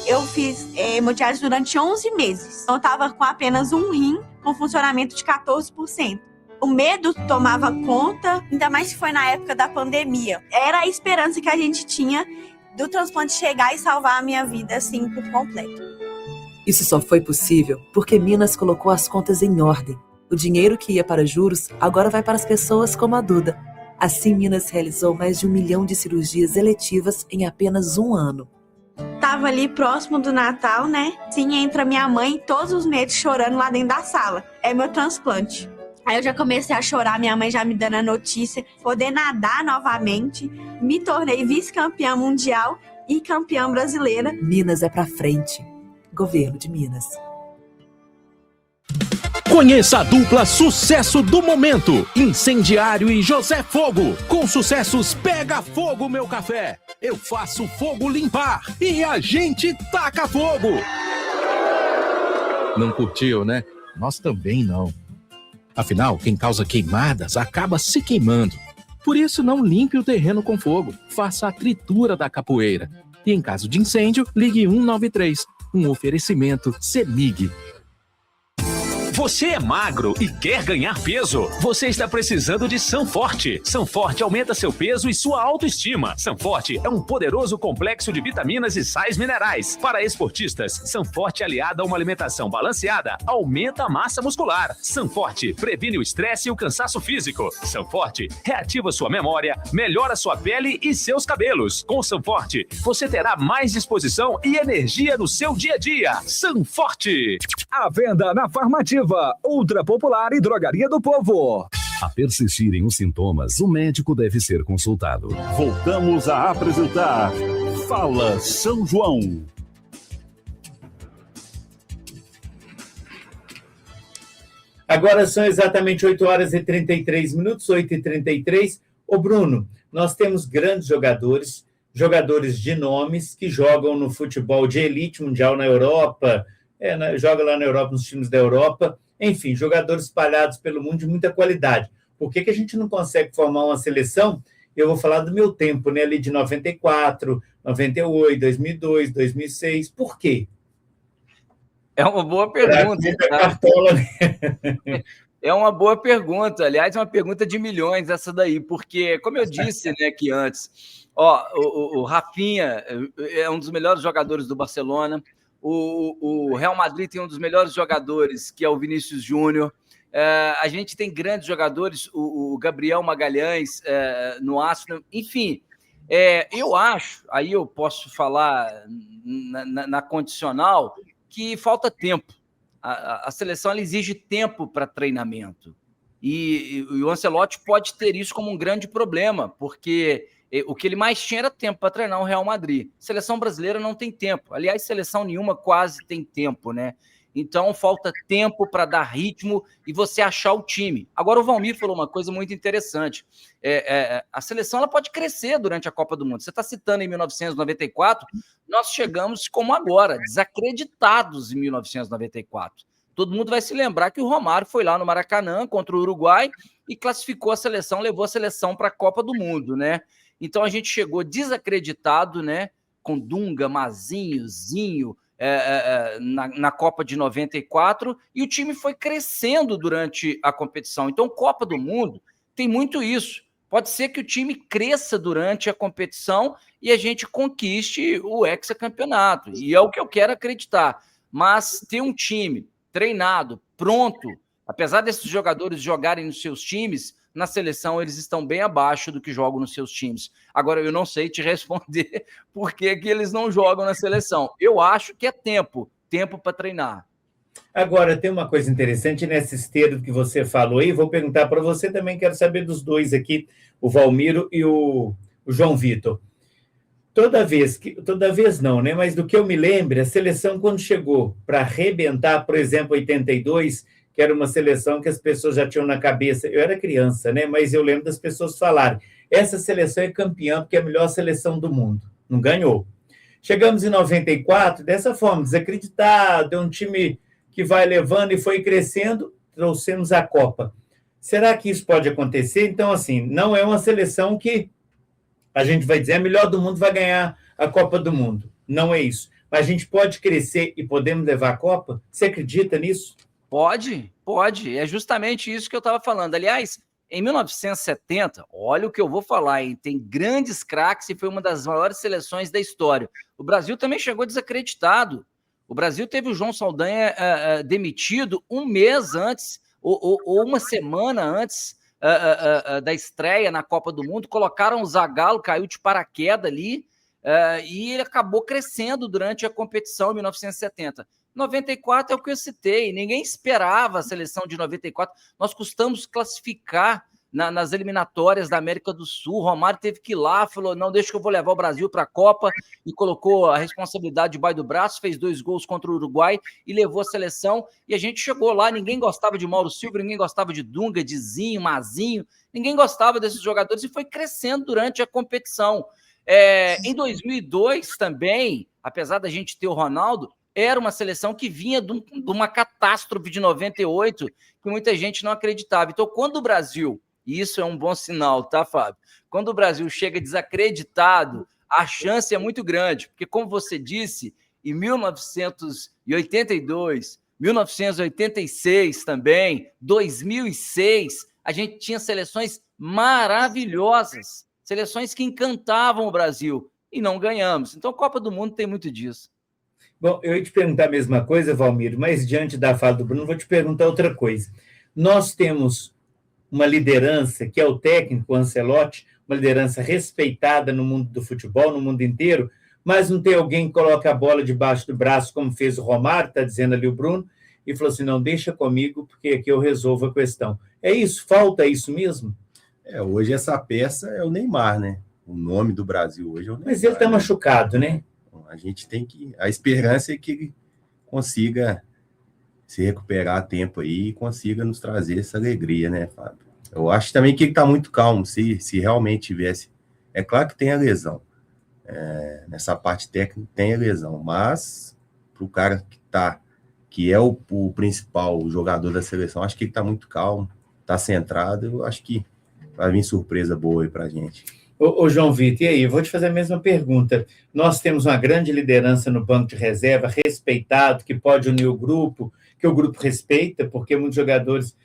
Eu fiz hemodiálise durante 11 meses. Eu estava com apenas um rim, com funcionamento de 14%. O medo tomava conta, ainda mais se foi na época da pandemia. Era a esperança que a gente tinha do transplante chegar e salvar a minha vida, assim, por completo. Isso só foi possível porque Minas colocou as contas em ordem. O dinheiro que ia para juros agora vai para as pessoas como a Duda. Assim, Minas realizou mais de 1 milhão de cirurgias eletivas em apenas um ano. Tava ali próximo do Natal, né? Sim, entra minha mãe, todos os meses chorando lá dentro da sala. É meu transplante. Aí eu já comecei a chorar, minha mãe já me dando a notícia, poder nadar novamente. Me tornei vice-campeã mundial e campeã brasileira. Minas é pra frente. Governo de Minas. Conheça a dupla sucesso do momento, Incendiário e José Fogo. Com sucessos Pega Fogo Meu Café, Eu Faço Fogo Limpar e A Gente Taca Fogo. Não curtiu, né? Nós também não. Afinal, quem causa queimadas acaba se queimando. Por isso, não limpe o terreno com fogo. Faça a tritura da capoeira. E em caso de incêndio, ligue 193. Um oferecimento CEMIG. Você é magro e quer ganhar peso? Você está precisando de Sanforte. Sanforte aumenta seu peso e sua autoestima. Sanforte é um poderoso complexo de vitaminas e sais minerais. Para esportistas, Sanforte aliada a uma alimentação balanceada aumenta a massa muscular. Sanforte previne o estresse e o cansaço físico. Sanforte reativa sua memória, melhora sua pele e seus cabelos. Com Sanforte, você terá mais disposição e energia no seu dia a dia. Sanforte. À venda na Farmativa, Ultra Popular e Drogaria do Povo. A persistirem os sintomas, o médico deve ser consultado. Voltamos a apresentar Fala São João. Agora são exatamente 8 horas e 33 minutos, 8h33. Ô Bruno, nós temos grandes jogadores, jogadores de nomes que jogam no futebol de elite mundial na Europa, joga lá na Europa, nos times da Europa, enfim, jogadores espalhados pelo mundo de muita qualidade. Por que a gente não consegue formar uma seleção? Eu vou falar do meu tempo, né, ali de 94, 98, 2002, 2006. Por quê? É uma boa pergunta. Tá? É uma boa pergunta. Aliás, é uma pergunta de milhões essa daí, porque, como eu disse, né, aqui antes, o Rafinha é um dos melhores jogadores do Barcelona. O Real Madrid tem um dos melhores jogadores, que é o Vinícius Júnior. A gente tem grandes jogadores, o Gabriel Magalhães no Arsenal. Enfim, eu acho, aí eu posso falar na condicional, que falta tempo. A seleção ela exige tempo para treinamento. E o Ancelotti pode ter isso como um grande problema, porque o que ele mais tinha era tempo para treinar o Real Madrid. Seleção brasileira não tem tempo. Aliás, seleção nenhuma quase tem tempo, né? Então, falta tempo para dar ritmo e você achar o time. Agora, o Valmir falou uma coisa muito interessante. A seleção ela pode crescer durante a Copa do Mundo. Você está citando em 1994, nós chegamos como agora, desacreditados em 1994. Todo mundo vai se lembrar que o Romário foi lá no Maracanã contra o Uruguai e classificou a seleção, levou a seleção para a Copa do Mundo, né? Então, a gente chegou desacreditado, né? com Dunga, Mazinho, Zinho, na Copa de 94, e o time foi crescendo durante a competição. Então, Copa do Mundo tem muito isso. Pode ser que o time cresça durante a competição e a gente conquiste o hexacampeonato, e é o que eu quero acreditar. Mas ter um time treinado, pronto, apesar desses jogadores jogarem nos seus times, na seleção eles estão bem abaixo do que jogam nos seus times. Agora, eu não sei te responder por que eles não jogam na seleção. Eu acho que é tempo para treinar. Agora, tem uma coisa interessante nessa esteira que você falou aí, vou perguntar para você também, quero saber dos dois aqui, o Valmiro e o João Vitor. Toda vez não, né? Mas do que eu me lembro, a seleção quando chegou para arrebentar, por exemplo, 82, que era uma seleção que as pessoas já tinham na cabeça, eu era criança, né? Mas eu lembro das pessoas falarem, essa seleção é campeã porque é a melhor seleção do mundo. Não ganhou. Chegamos em 94, dessa forma, desacreditado, é um time que vai levando e foi crescendo, trouxemos a Copa. Será que isso pode acontecer? Então, assim, não é uma seleção que a gente vai dizer a melhor do mundo vai ganhar a Copa do Mundo. Não é isso. Mas a gente pode crescer e podemos levar a Copa? Você acredita nisso? Pode. É justamente isso que eu estava falando. Aliás, em 1970, olha o que eu vou falar, hein? Tem grandes craques e foi uma das maiores seleções da história. O Brasil também chegou desacreditado. O Brasil teve o João Saldanha demitido um mês antes, ou uma semana antes da estreia na Copa do Mundo. Colocaram o Zagallo, caiu de paraquedas ali, e ele acabou crescendo durante a competição em 1970. 94 é o que eu citei, ninguém esperava a seleção de 94. Nós custamos classificar nas eliminatórias da América do Sul. O Romário teve que ir lá, falou, não, deixa que eu vou levar o Brasil para a Copa, e colocou a responsabilidade debaixo do braço, fez 2 gols contra o Uruguai e levou a seleção, e a gente chegou lá, ninguém gostava de Mauro Silva, ninguém gostava de Dunga, de Zinho, Mazinho, ninguém gostava desses jogadores, e foi crescendo durante a competição. Em 2002 também, apesar da gente ter o Ronaldo, era uma seleção que vinha de uma catástrofe de 98, que muita gente não acreditava. Então, quando o Brasil, e isso é um bom sinal, tá, Fábio? Quando o Brasil chega desacreditado, a chance é muito grande, porque, como você disse, em 1982, 1986 também, 2006, a gente tinha seleções maravilhosas, seleções que encantavam o Brasil, e não ganhamos. Então, a Copa do Mundo tem muito disso. Bom, eu ia te perguntar a mesma coisa, Valmir, mas diante da fala do Bruno, vou te perguntar outra coisa. Nós temos uma liderança, que é o técnico, o Ancelotti, uma liderança respeitada no mundo do futebol, no mundo inteiro, mas não tem alguém que coloca a bola debaixo do braço, como fez o Romário, está dizendo ali o Bruno, e falou assim, não, deixa comigo, porque aqui eu resolvo a questão. É isso? Falta isso mesmo? Hoje essa peça é o Neymar, né? O nome do Brasil hoje é o Neymar. Mas ele está machucado, né? A gente tem que... A esperança é que ele consiga se recuperar a tempo aí e consiga nos trazer essa alegria, né, Fábio? Eu acho também que ele está muito calmo, se realmente tivesse... É claro que tem a lesão. Nessa parte técnica tem a lesão, mas para o cara que é o principal jogador da seleção, acho que ele está muito calmo, está centrado, eu acho que vai vir surpresa boa aí para a gente. Ô, João Vitor, e aí? Vou te fazer a mesma pergunta. Nós temos uma grande liderança no banco de reserva, respeitado, que pode unir o grupo, que o grupo respeita, porque muitos jogadores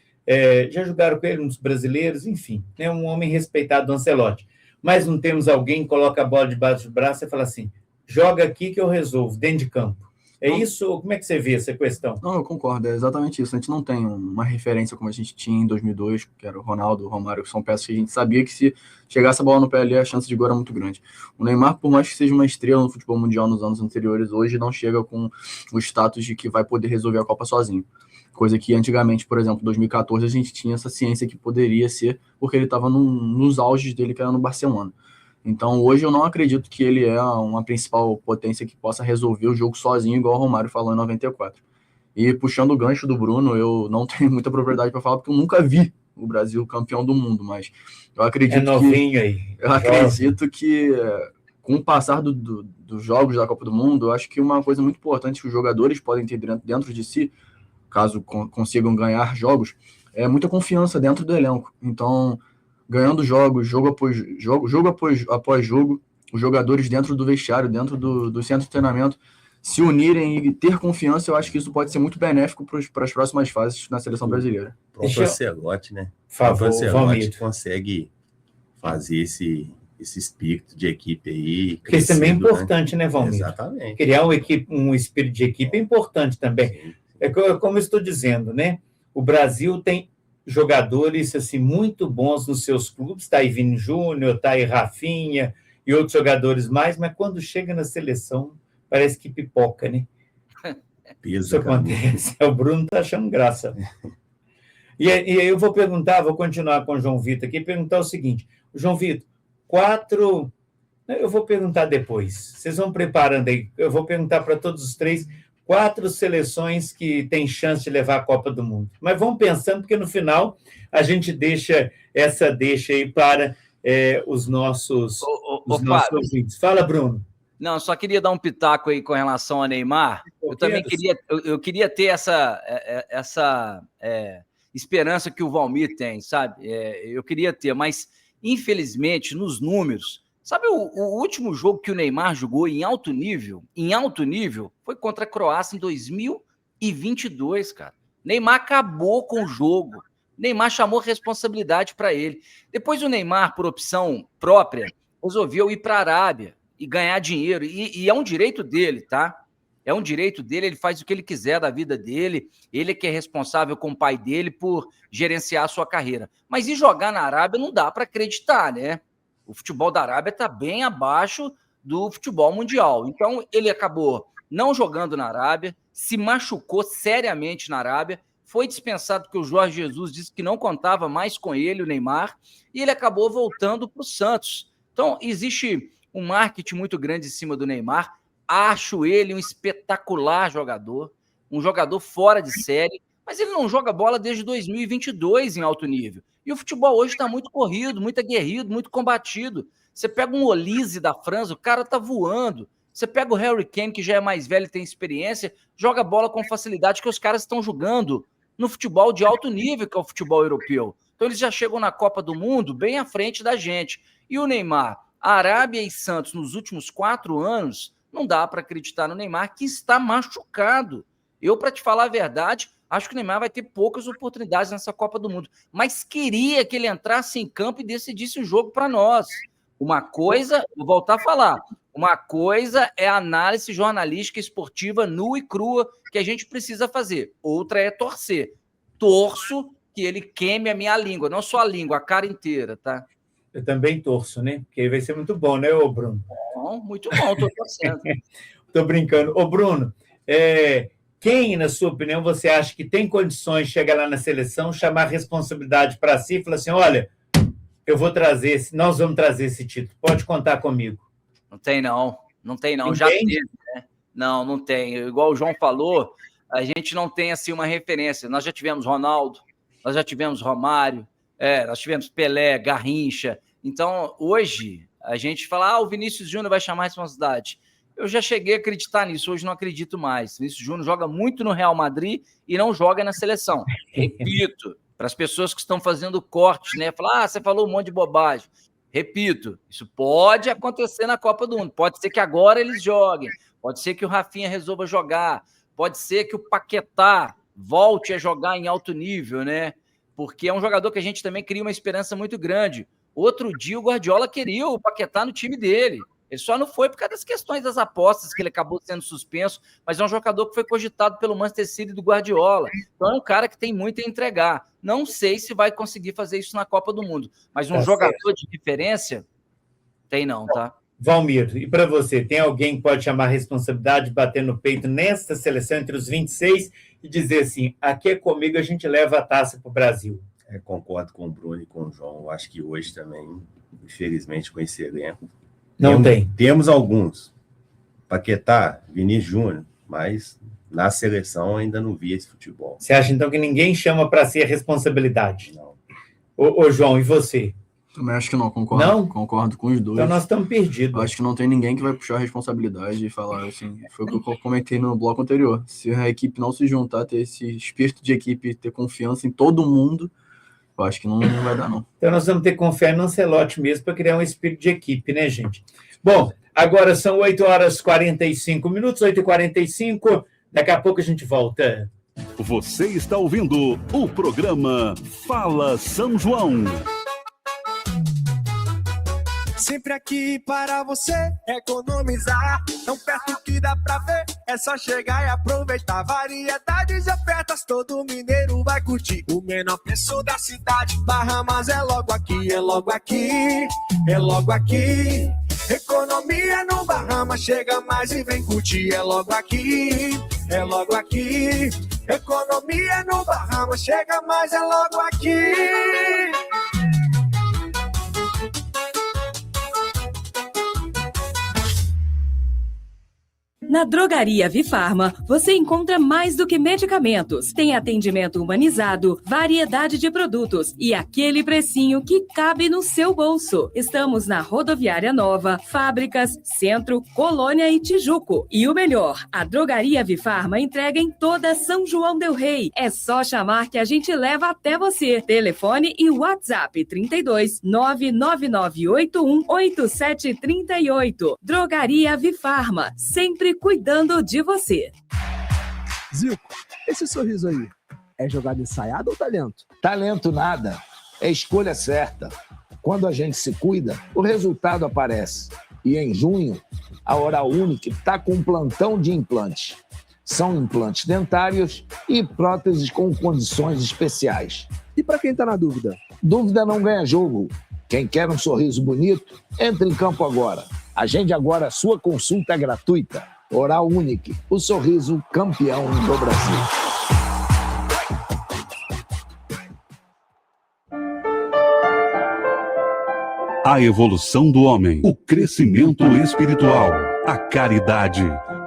já jogaram com ele, muitos brasileiros, enfim, né, um homem respeitado do Ancelotti. Mas não temos alguém que coloca a bola debaixo do braço e fala assim, joga aqui que eu resolvo, dentro de campo. Isso? Como é que você vê essa questão? Não, eu concordo, é exatamente isso. A gente não tem uma referência como a gente tinha em 2002, que era o Ronaldo, o Romário, que são peças que a gente sabia que se chegasse a bola no pé ali, a chance de gol era muito grande. O Neymar, por mais que seja uma estrela no futebol mundial nos anos anteriores, hoje não chega com o status de que vai poder resolver a Copa sozinho. Coisa que antigamente, por exemplo, em 2014, a gente tinha essa ciência que poderia ser, porque ele estava nos auges dele, que era no Barcelona. Então, hoje eu não acredito que ele é uma principal potência que possa resolver o jogo sozinho, igual o Romário falou em 94. E puxando o gancho do Bruno, eu não tenho muita propriedade para falar, porque eu nunca vi o Brasil campeão do mundo, mas eu acredito que com o passar dos jogos da Copa do Mundo, eu acho que uma coisa muito importante que os jogadores podem ter dentro de si, caso consigam ganhar jogos, é muita confiança dentro do elenco. Então, ganhando jogos, jogo após jogo, os jogadores dentro do vestiário, dentro do centro de treinamento, se unirem e ter confiança, eu acho que isso pode ser muito benéfico para as próximas fases na seleção brasileira. O próprio Ancelotti, né? Por favor, o Ancelotti consegue fazer esse espírito de equipe aí. Porque isso também é importante, né, Valmir? Exatamente. Criar um espírito de equipe é importante também. É como eu estou dizendo, né? O Brasil tem jogadores assim, muito bons nos seus clubes, está aí Vini Júnior, está aí Rafinha e outros jogadores mais, mas quando chega na seleção, parece que pipoca, né? Isso acontece. O Bruno está achando graça. E aí eu vou continuar com o João Vitor aqui, perguntar o seguinte, João Vitor, eu vou perguntar depois, vocês vão preparando aí, eu vou perguntar para todos os 3, 4 seleções que têm chance de levar a Copa do Mundo. Mas vamos pensando, porque no final a gente deixa aí para os nossos ouvintes. Fala, Bruno. Não, só queria dar um pitaco aí com relação a Neymar. Eu também queria ter essa esperança que o Valmir tem, sabe? Eu queria ter, mas infelizmente nos números, sabe o último jogo que o Neymar jogou em alto nível, foi contra a Croácia em 2022, cara. Neymar acabou com o jogo. Neymar chamou responsabilidade para ele. Depois o Neymar, por opção própria, resolveu ir para a Arábia e ganhar dinheiro. E é um direito dele, tá? É um direito dele, ele faz o que ele quiser da vida dele, ele é que é responsável com o pai dele por gerenciar a sua carreira. Mas ir jogar na Arábia não dá para acreditar, né? O futebol da Arábia está bem abaixo do futebol mundial. Então, ele acabou não jogando na Arábia, se machucou seriamente na Arábia, foi dispensado porque o Jorge Jesus disse que não contava mais com ele, o Neymar, e ele acabou voltando para o Santos. Então, existe um marketing muito grande em cima do Neymar. Acho ele um espetacular jogador, um jogador fora de série, mas ele não joga bola desde 2022 em alto nível. E o futebol hoje está muito corrido, muito aguerrido, muito combatido. Você pega um Olise da França, o cara tá voando. Você pega o Harry Kane, que já é mais velho e tem experiência, joga bola com facilidade, que os caras estão jogando no futebol de alto nível, que é o futebol europeu. Então eles já chegam na Copa do Mundo bem à frente da gente. E o Neymar, Arábia e Santos, nos últimos 4 anos, não dá para acreditar no Neymar, que está machucado. Eu, para te falar a verdade, acho que o Neymar vai ter poucas oportunidades nessa Copa do Mundo, mas queria que ele entrasse em campo e decidisse o jogo para nós. Uma coisa, vou voltar a falar, uma coisa é a análise jornalística esportiva nua e crua que a gente precisa fazer. Outra é torcer. Torço que ele queime a minha língua, não só a língua, a cara inteira, tá? Eu também torço, né? Porque aí vai ser muito bom, né, ô Bruno? Bom, muito bom, tô torcendo. Tô brincando. Ô, Bruno, quem, na sua opinião, você acha que tem condições de chegar lá na seleção, chamar a responsabilidade para si e falar assim, olha, nós vamos trazer esse título, pode contar comigo? Não tem, não. Não tem, não. Ninguém? Já teve, né? Não tem. Igual o João falou, a gente não tem, assim, uma referência. Nós já tivemos Ronaldo, nós já tivemos Romário, nós tivemos Pelé, Garrincha. Então, hoje, a gente fala, o Vinícius Júnior vai chamar a responsabilidade. Eu já cheguei a acreditar nisso, hoje não acredito mais. O Vinícius Júnior joga muito no Real Madrid e não joga na seleção. Repito, para as pessoas que estão fazendo cortes, né? Falar, você falou um monte de bobagem. Repito, isso pode acontecer na Copa do Mundo. Pode ser que agora eles joguem, pode ser que o Rafinha resolva jogar, pode ser que o Paquetá volte a jogar em alto nível, né? Porque é um jogador que a gente também cria uma esperança muito grande. Outro dia o Guardiola queria o Paquetá no time dele. Ele só não foi por causa das questões das apostas, que ele acabou sendo suspenso, mas é um jogador que foi cogitado pelo Manchester City do Guardiola. Então é um cara que tem muito a entregar. Não sei se vai conseguir fazer isso na Copa do Mundo, mas um jogador de diferença, tem não, tá? Valmir, e para você, tem alguém que pode chamar a responsabilidade, bater no peito nesta seleção entre os 26 e dizer assim, aqui é comigo, a gente leva a taça para o Brasil? Concordo com o Bruno e com o João. Eu acho que hoje também, infelizmente, com esse elenco, temos alguns. Paquetá, Vinícius Júnior, mas na seleção ainda não vi esse futebol. Você acha, então, que ninguém chama para si a responsabilidade? Não. Ô, João, e você? Também acho que não, concordo. Não? Concordo com os dois. Então nós estamos perdidos. Eu acho que não tem ninguém que vai puxar a responsabilidade e falar assim, foi o que eu comentei no bloco anterior. Se a equipe não se juntar, ter esse espírito de equipe, ter confiança em todo mundo, Eu acho que não vai dar, não. Então nós vamos ter que confiar no Ancelotti mesmo para criar um espírito de equipe, né, gente? Bom, agora são 8h45, 8h45. Daqui a pouco a gente volta. Você está ouvindo o programa Fala São João. Sempre aqui para você economizar. Tão perto que dá pra ver. É só chegar e aproveitar. Variedades de ofertas, todo mineiro vai curtir. O menor preço da cidade. Bahamas é logo aqui, é logo aqui, é logo aqui. Economia no Bahamas, chega mais e vem curtir. É logo aqui, é logo aqui. Economia no Bahamas, chega mais, é logo aqui. Na Drogaria Vifarma, você encontra mais do que medicamentos. Tem atendimento humanizado, variedade de produtos e aquele precinho que cabe no seu bolso. Estamos na Rodoviária Nova, Fábricas, Centro, Colônia e Tijuco. E o melhor, a Drogaria Vifarma entrega em toda São João del Rei. É só chamar que a gente leva até você. Telefone e WhatsApp 32 99981 8738. Drogaria Vifarma, sempre cuidando de você. Zico, esse sorriso aí, é jogada ensaiada ou talento? Talento nada, é escolha certa. Quando a gente se cuida, o resultado aparece. E em junho, a Oral Unique está com um plantão de implantes. São implantes dentários e próteses com condições especiais. E para quem está na dúvida? Dúvida não ganha jogo. Quem quer um sorriso bonito, entre em campo agora. Agende agora a sua consulta gratuita. Oral Unique, o sorriso campeão do Brasil. A evolução do homem, o crescimento espiritual, a caridade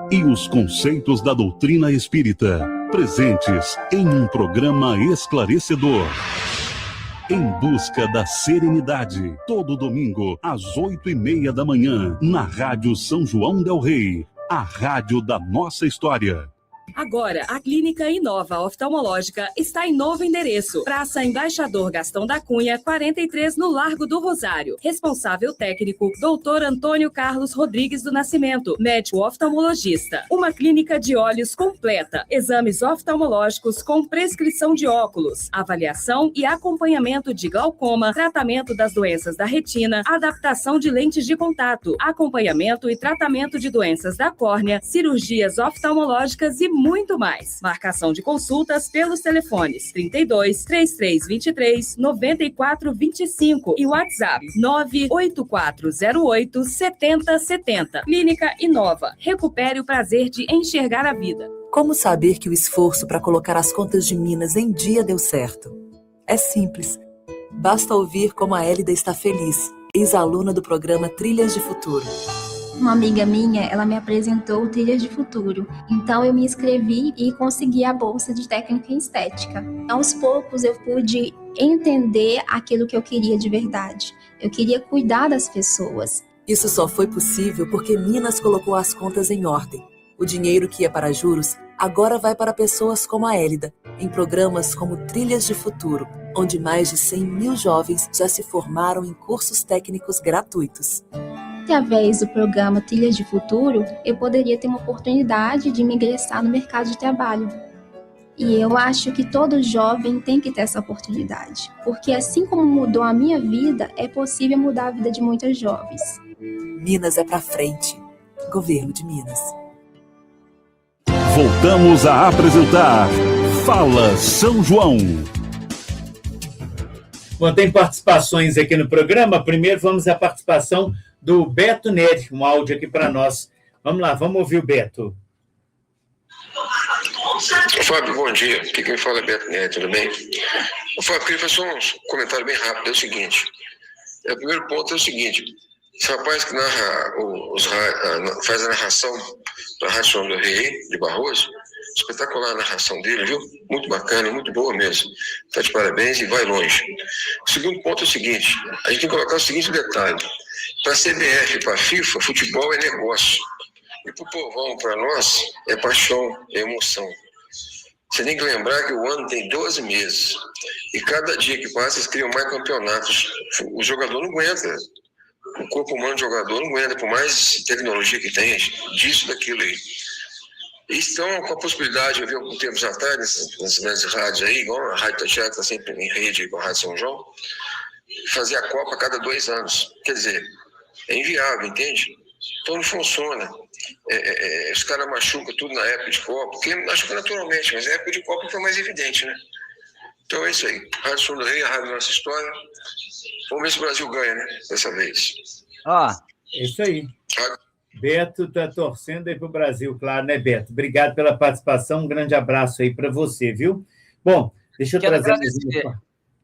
e os conceitos da doutrina espírita, presentes em um programa esclarecedor. Em busca da serenidade, todo domingo, às 8h30 da manhã, na Rádio São João del Rei, a rádio da nossa história. Agora, a Clínica Inova Oftalmológica está em novo endereço. Praça Embaixador Gastão da Cunha, 43, no Largo do Rosário. Responsável técnico, Dr. Antônio Carlos Rodrigues do Nascimento, médico oftalmologista. Uma clínica de olhos completa. Exames oftalmológicos com prescrição de óculos, avaliação e acompanhamento de glaucoma, tratamento das doenças da retina, adaptação de lentes de contato, acompanhamento e tratamento de doenças da córnea, cirurgias oftalmológicas e muito mais. Marcação de consultas pelos telefones 32 3323 9425 e WhatsApp 98408 7070. Clínica Inova. Recupere o prazer de enxergar a vida. Como saber que o esforço para colocar as contas de Minas em dia deu certo? É simples. Basta ouvir como a Hélida está feliz, ex-aluna do programa Trilhas de Futuro. Uma amiga minha, ela me apresentou o Trilhas de Futuro. Então eu me inscrevi e consegui a bolsa de técnica em estética. Aos poucos eu pude entender aquilo que eu queria de verdade. Eu queria cuidar das pessoas. Isso só foi possível porque Minas colocou as contas em ordem. O dinheiro que ia para juros agora vai para pessoas como a Hélida, em programas como Trilhas de Futuro, onde mais de 100 mil jovens já se formaram em cursos técnicos gratuitos. Através do programa Trilhas de Futuro, eu poderia ter uma oportunidade de me ingressar no mercado de trabalho. E eu acho que todo jovem tem que ter essa oportunidade, porque assim como mudou a minha vida, é possível mudar a vida de muitos jovens. Minas é pra frente. Governo de Minas. Voltamos a apresentar Fala São João. Bom, tem participações aqui no programa. Primeiro vamos à participação do Beto Neri, um áudio aqui para nós. Vamos lá, vamos ouvir o Beto. Fábio, bom dia. Aqui quem fala é Beto Neri, tudo bem? Fábio, queria fazer um comentário bem rápido. É o seguinte, o primeiro ponto é o seguinte, esse rapaz que narra faz a narração da Rádio São João del Rei, de Barroso, espetacular a narração dele, viu? Muito bacana, muito boa mesmo. Está de parabéns e vai longe. O segundo ponto é o seguinte, a gente tem que colocar o seguinte detalhe. Para a CBF e para a FIFA, futebol é negócio. E para o povão, para nós, é paixão, é emoção. Você tem que lembrar que o ano tem 12 meses. E cada dia que passa, eles criam mais campeonatos. O jogador não aguenta. O corpo humano do jogador não aguenta, por mais tecnologia que tem, disso, daquilo aí. Eles estão com a possibilidade, eu vi alguns tempos atrás, nessas rádios aí, igual a Rádio Tatiana, que está sempre em rede com a Rádio São João, fazer a Copa a cada 2 anos. Quer dizer, é inviável, entende? Então não funciona. Os caras machucam tudo na época de Copa, porque machuca naturalmente, mas na época de Copa foi mais evidente, né? Então é isso aí. Rádio Som do Rei, a Rádio Nossa História. Vamos ver se o Brasil ganha, né? Dessa vez. É isso aí. Beto está torcendo aí para o Brasil, claro, né, Beto? Obrigado pela participação, um grande abraço aí para você, viu? Bom, deixa eu trazer...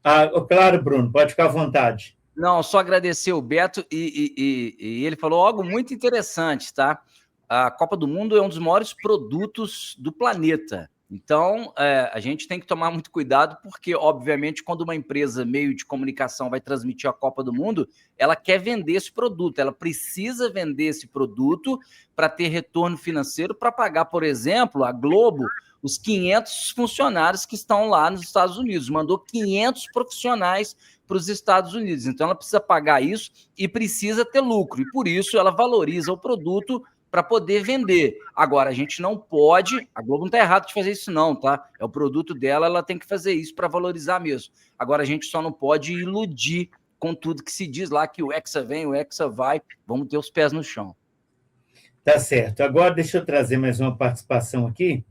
Claro, Bruno, pode ficar à vontade. Não, só agradecer o Beto e ele falou algo muito interessante, tá? A Copa do Mundo é um dos maiores produtos do planeta. Então, a gente tem que tomar muito cuidado porque, obviamente, quando uma empresa, meio de comunicação, vai transmitir a Copa do Mundo, ela quer vender esse produto, ela precisa vender esse produto para ter retorno financeiro, para pagar, por exemplo, a Globo, os 500 funcionários que estão lá nos Estados Unidos, mandou 500 profissionais para os Estados Unidos, então ela precisa pagar isso e precisa ter lucro, e por isso ela valoriza o produto para poder vender. Agora, a gente não pode... A Globo não está errado de fazer isso não, tá? É o produto dela, ela tem que fazer isso para valorizar mesmo. Agora, a gente só não pode iludir com tudo que se diz lá, que o Hexa vem, o Hexa vai, vamos ter os pés no chão. Tá certo. Agora, deixa eu trazer mais uma participação aqui.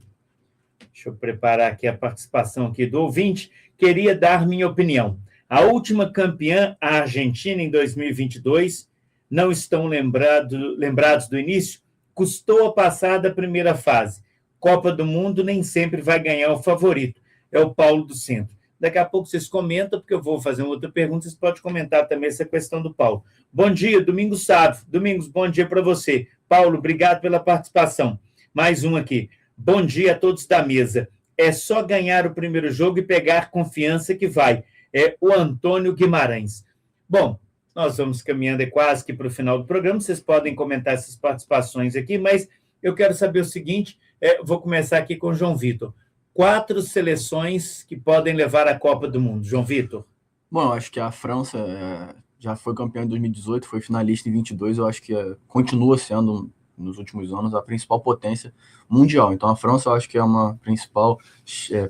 Deixa eu preparar aqui a participação aqui do ouvinte. Queria dar minha opinião. A última campeã, a Argentina, em 2022, não estão lembrados do início? Custou a passar da primeira fase. Copa do Mundo nem sempre vai ganhar o favorito. É o Paulo do Centro. Daqui a pouco vocês comentam, porque eu vou fazer uma outra pergunta, vocês podem comentar também essa questão do Paulo. Bom dia, Domingos Sávio. Domingos, bom dia para você. Paulo, obrigado pela participação. Mais um aqui. Bom dia a todos da mesa. É só ganhar o primeiro jogo e pegar confiança que vai. É o Antônio Guimarães. Bom, nós vamos caminhando quase que para o final do programa, vocês podem comentar essas participações aqui, mas eu quero saber o seguinte, vou começar aqui com o João Vitor. 4 seleções que podem levar a Copa do Mundo. João Vitor? Bom, eu acho que a França já foi campeã em 2018, foi finalista em 22, eu acho que continua sendo, nos últimos anos, a principal potência mundial. Então a França eu acho que é uma principal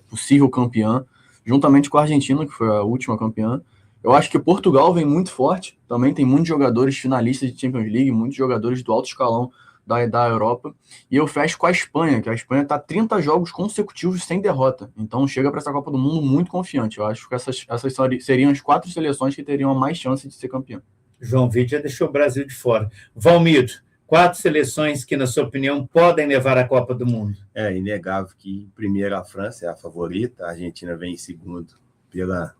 possível campeã, juntamente com a Argentina, que foi a última campeã. Eu acho que Portugal vem muito forte, também tem muitos jogadores finalistas de Champions League, muitos jogadores do alto escalão da Europa, e eu fecho com a Espanha, que a Espanha está 30 jogos consecutivos sem derrota, então chega para essa Copa do Mundo muito confiante. Eu acho que essas seriam as 4 seleções que teriam a mais chance de ser campeão. João Vitor já deixou o Brasil de fora. Valmir, 4 seleções que, na sua opinião, podem levar a Copa do Mundo. É inegável que, primeiro, a França é a favorita, a Argentina vem em segundo pela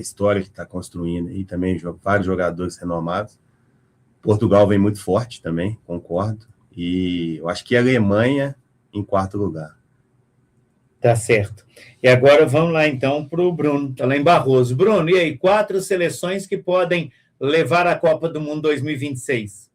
história que está construindo, e também vários jogadores renomados. Portugal vem muito forte também, concordo. E eu acho que a Alemanha em 4º lugar. Tá certo. E agora vamos lá, então, para o Bruno, está lá em Barroso. Bruno, e aí, 4 seleções que podem levar a Copa do Mundo 2026?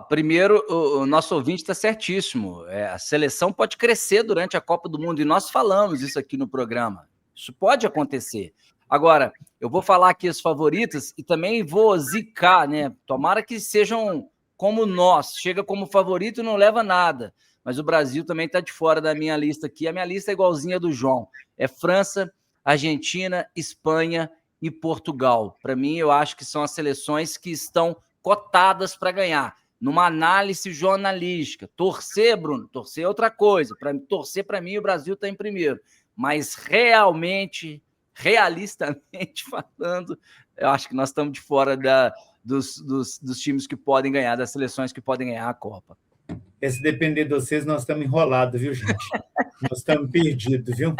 Primeiro, o nosso ouvinte está certíssimo. A seleção pode crescer durante a Copa do Mundo, e nós falamos isso aqui no programa. Isso pode acontecer. Agora, eu vou falar aqui as favoritas e também vou zicar, né? Tomara que sejam como nós. Chega como favorito e não leva nada. Mas o Brasil também está de fora da minha lista aqui. A minha lista é igualzinha do João. É França, Argentina, Espanha e Portugal. Para mim, eu acho que são as seleções que estão cotadas para ganhar. Numa análise jornalística. Torcer, Bruno, torcer é outra coisa. Torcer para mim, o Brasil está em primeiro. Mas realistamente falando, eu acho que nós estamos de fora dos times que podem ganhar, das seleções que podem ganhar a Copa. Se depender de vocês, nós estamos enrolados, viu, gente? Nós estamos perdidos, viu?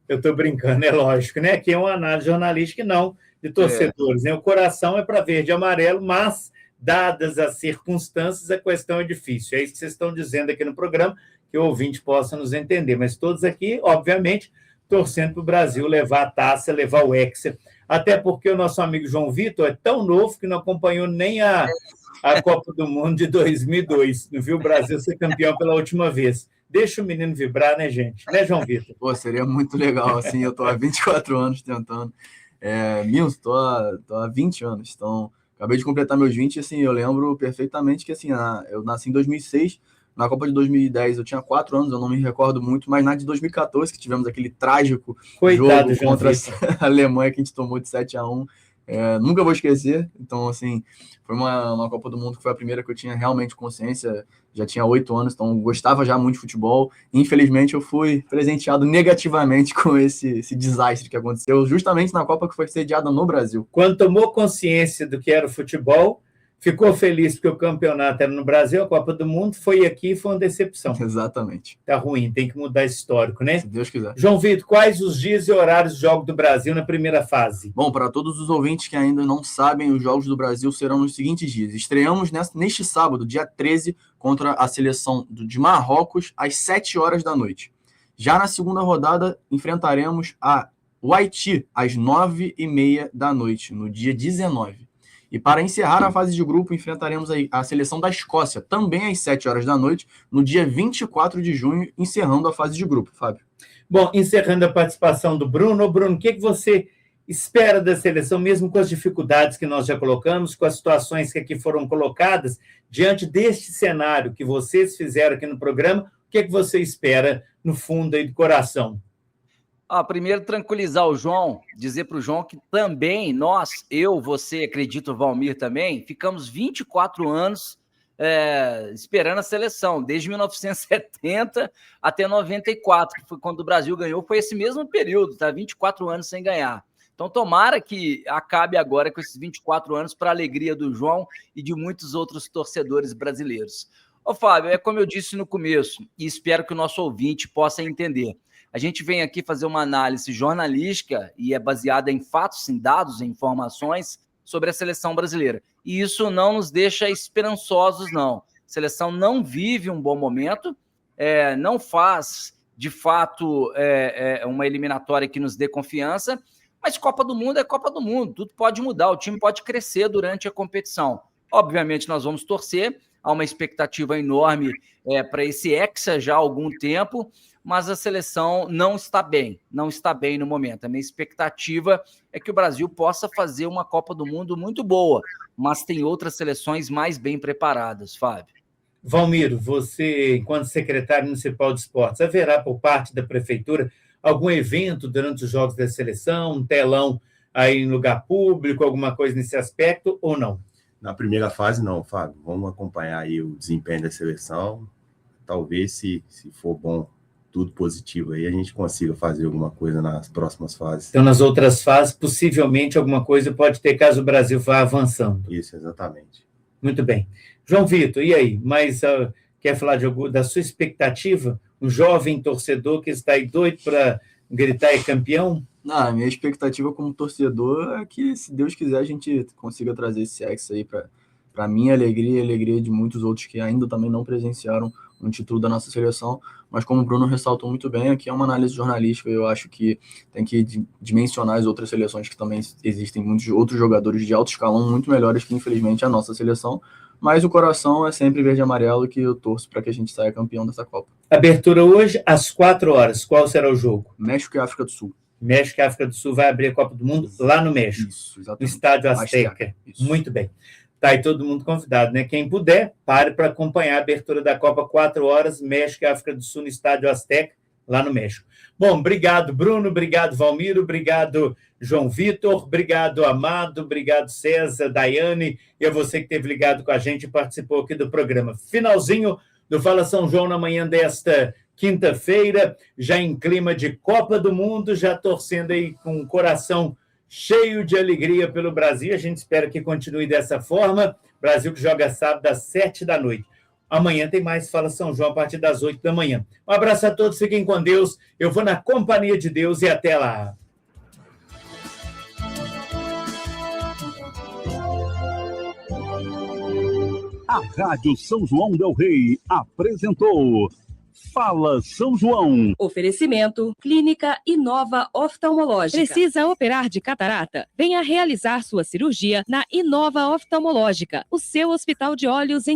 Eu estou brincando, é lógico, né? Aqui é uma análise jornalística, não de torcedores, né? O coração é para verde e amarelo, mas, dadas as circunstâncias, a questão é difícil. É isso que vocês estão dizendo aqui no programa, que o ouvinte possa nos entender. Mas todos aqui, obviamente, torcendo para o Brasil levar a taça, levar o Hexa. Até porque o nosso amigo João Vitor é tão novo que não acompanhou nem a Copa do Mundo de 2002. Não viu o Brasil ser campeão pela última vez. Deixa o menino vibrar, né, gente? Né, João Vitor? Pô, seria muito legal, assim, eu tô há 24 anos tentando. Milton, tô há 20 anos, então acabei de completar meus 20 e, assim, eu lembro perfeitamente que, assim, eu nasci em 2006, na Copa de 2010 eu tinha 4 anos, eu não me recordo muito, mas na de 2014, que tivemos aquele trágico Coitado, jogo contra a Alemanha, que a gente tomou de 7-1, nunca vou esquecer. Então, assim, foi uma Copa do Mundo que foi a primeira que eu tinha realmente consciência, já tinha 8 anos, então gostava já muito de futebol. Infelizmente, eu fui presenteado negativamente com esse desastre que aconteceu, justamente na Copa que foi sediada no Brasil. Quando tomou consciência do que era o futebol, ficou feliz porque o campeonato era no Brasil, a Copa do Mundo, foi aqui e foi uma decepção. Exatamente. Tá ruim, tem que mudar esse histórico, né? Se Deus quiser. João Vitor, quais os dias e horários de jogo do Brasil na primeira fase? Bom, para todos os ouvintes que ainda não sabem, os Jogos do Brasil serão nos seguintes dias. Estreamos neste sábado, dia 13, contra a seleção de Marrocos, às 7 horas da noite. Já na segunda rodada, enfrentaremos o Haiti, às 9h30 da noite, no dia 19. E para encerrar a fase de grupo, enfrentaremos a seleção da Escócia, também às 7 horas da noite, no dia 24 de junho, encerrando a fase de grupo. Fábio. Bom, encerrando a participação do Bruno. Bruno, o que você espera da seleção, mesmo com as dificuldades que nós já colocamos, com as situações que aqui foram colocadas, diante deste cenário que vocês fizeram aqui no programa, o que você espera no fundo aí do coração? Primeiro, tranquilizar o João, dizer para o João que também nós, eu, você, acredito, o Valmir também, ficamos 24 anos esperando a seleção, desde 1970 até 94, que foi quando o Brasil ganhou, foi esse mesmo período, tá? 24 anos sem ganhar. Então, tomara que acabe agora com esses 24 anos para a alegria do João e de muitos outros torcedores brasileiros. Fábio, é como eu disse no começo, e espero que o nosso ouvinte possa entender. A gente vem aqui fazer uma análise jornalística e é baseada em fatos, em dados, em informações sobre a seleção brasileira. E isso não nos deixa esperançosos, não. A seleção não vive um bom momento, não faz, de fato, uma eliminatória que nos dê confiança, mas Copa do Mundo é Copa do Mundo, tudo pode mudar, o time pode crescer durante a competição. Obviamente, nós vamos torcer, há uma expectativa enorme para esse Hexa já há algum tempo, mas a seleção não está bem no momento. A minha expectativa é que o Brasil possa fazer uma Copa do Mundo muito boa, mas tem outras seleções mais bem preparadas, Fábio. Valmir, você, enquanto secretário municipal de esportes, haverá por parte da prefeitura algum evento durante os jogos da seleção, um telão aí em lugar público, alguma coisa nesse aspecto ou não? Na primeira fase, não, Fábio. Vamos acompanhar aí o desempenho da seleção. Talvez, se for bom, tudo positivo aí, a gente consiga fazer alguma coisa nas próximas fases. Então, nas outras fases, possivelmente alguma coisa pode ter caso o Brasil vá avançando. Isso, exatamente. Muito bem. João Vitor, e aí? Mas quer falar da sua expectativa? Um jovem torcedor que está aí doido para gritar é campeão? Não, a minha expectativa como torcedor é que, se Deus quiser, a gente consiga trazer esse Hexa aí para minha alegria e a alegria de muitos outros que ainda também não presenciaram um título da nossa seleção. Mas como o Bruno ressaltou muito bem, aqui é uma análise jornalística, eu acho que tem que dimensionar as outras seleções, que também existem muitos outros jogadores de alto escalão muito melhores que, infelizmente, a nossa seleção. Mas o coração é sempre verde e amarelo, que eu torço para que a gente saia campeão dessa Copa. Abertura hoje, às 4 horas. Qual será o jogo? México e África do Sul. México e África do Sul vai abrir a Copa do Mundo lá no México, no Estádio Azteca. Muito bem. Tá aí todo mundo convidado, né? Quem puder, pare para acompanhar a abertura da Copa, 4 horas, México e África do Sul, no Estádio Azteca, lá no México. Bom, obrigado, Bruno, obrigado, Valmiro, obrigado, João Vitor, obrigado, Amado, obrigado, César, Daiane, e a você que esteve ligado com a gente e participou aqui do programa. Finalzinho do Fala São João na manhã desta quinta-feira, já em clima de Copa do Mundo, já torcendo aí com o coração cheio de alegria pelo Brasil. A gente espera que continue dessa forma. Brasil que joga sábado às 7 da noite. Amanhã tem mais Fala São João a partir das 8 da manhã. Um abraço a todos, fiquem com Deus. Eu vou na companhia de Deus e até lá. A Rádio São João del Rei apresentou Fala São João. Oferecimento, Clínica Inova Oftalmológica. Precisa operar de catarata? Venha realizar sua cirurgia na Inova Oftalmológica, o seu hospital de olhos em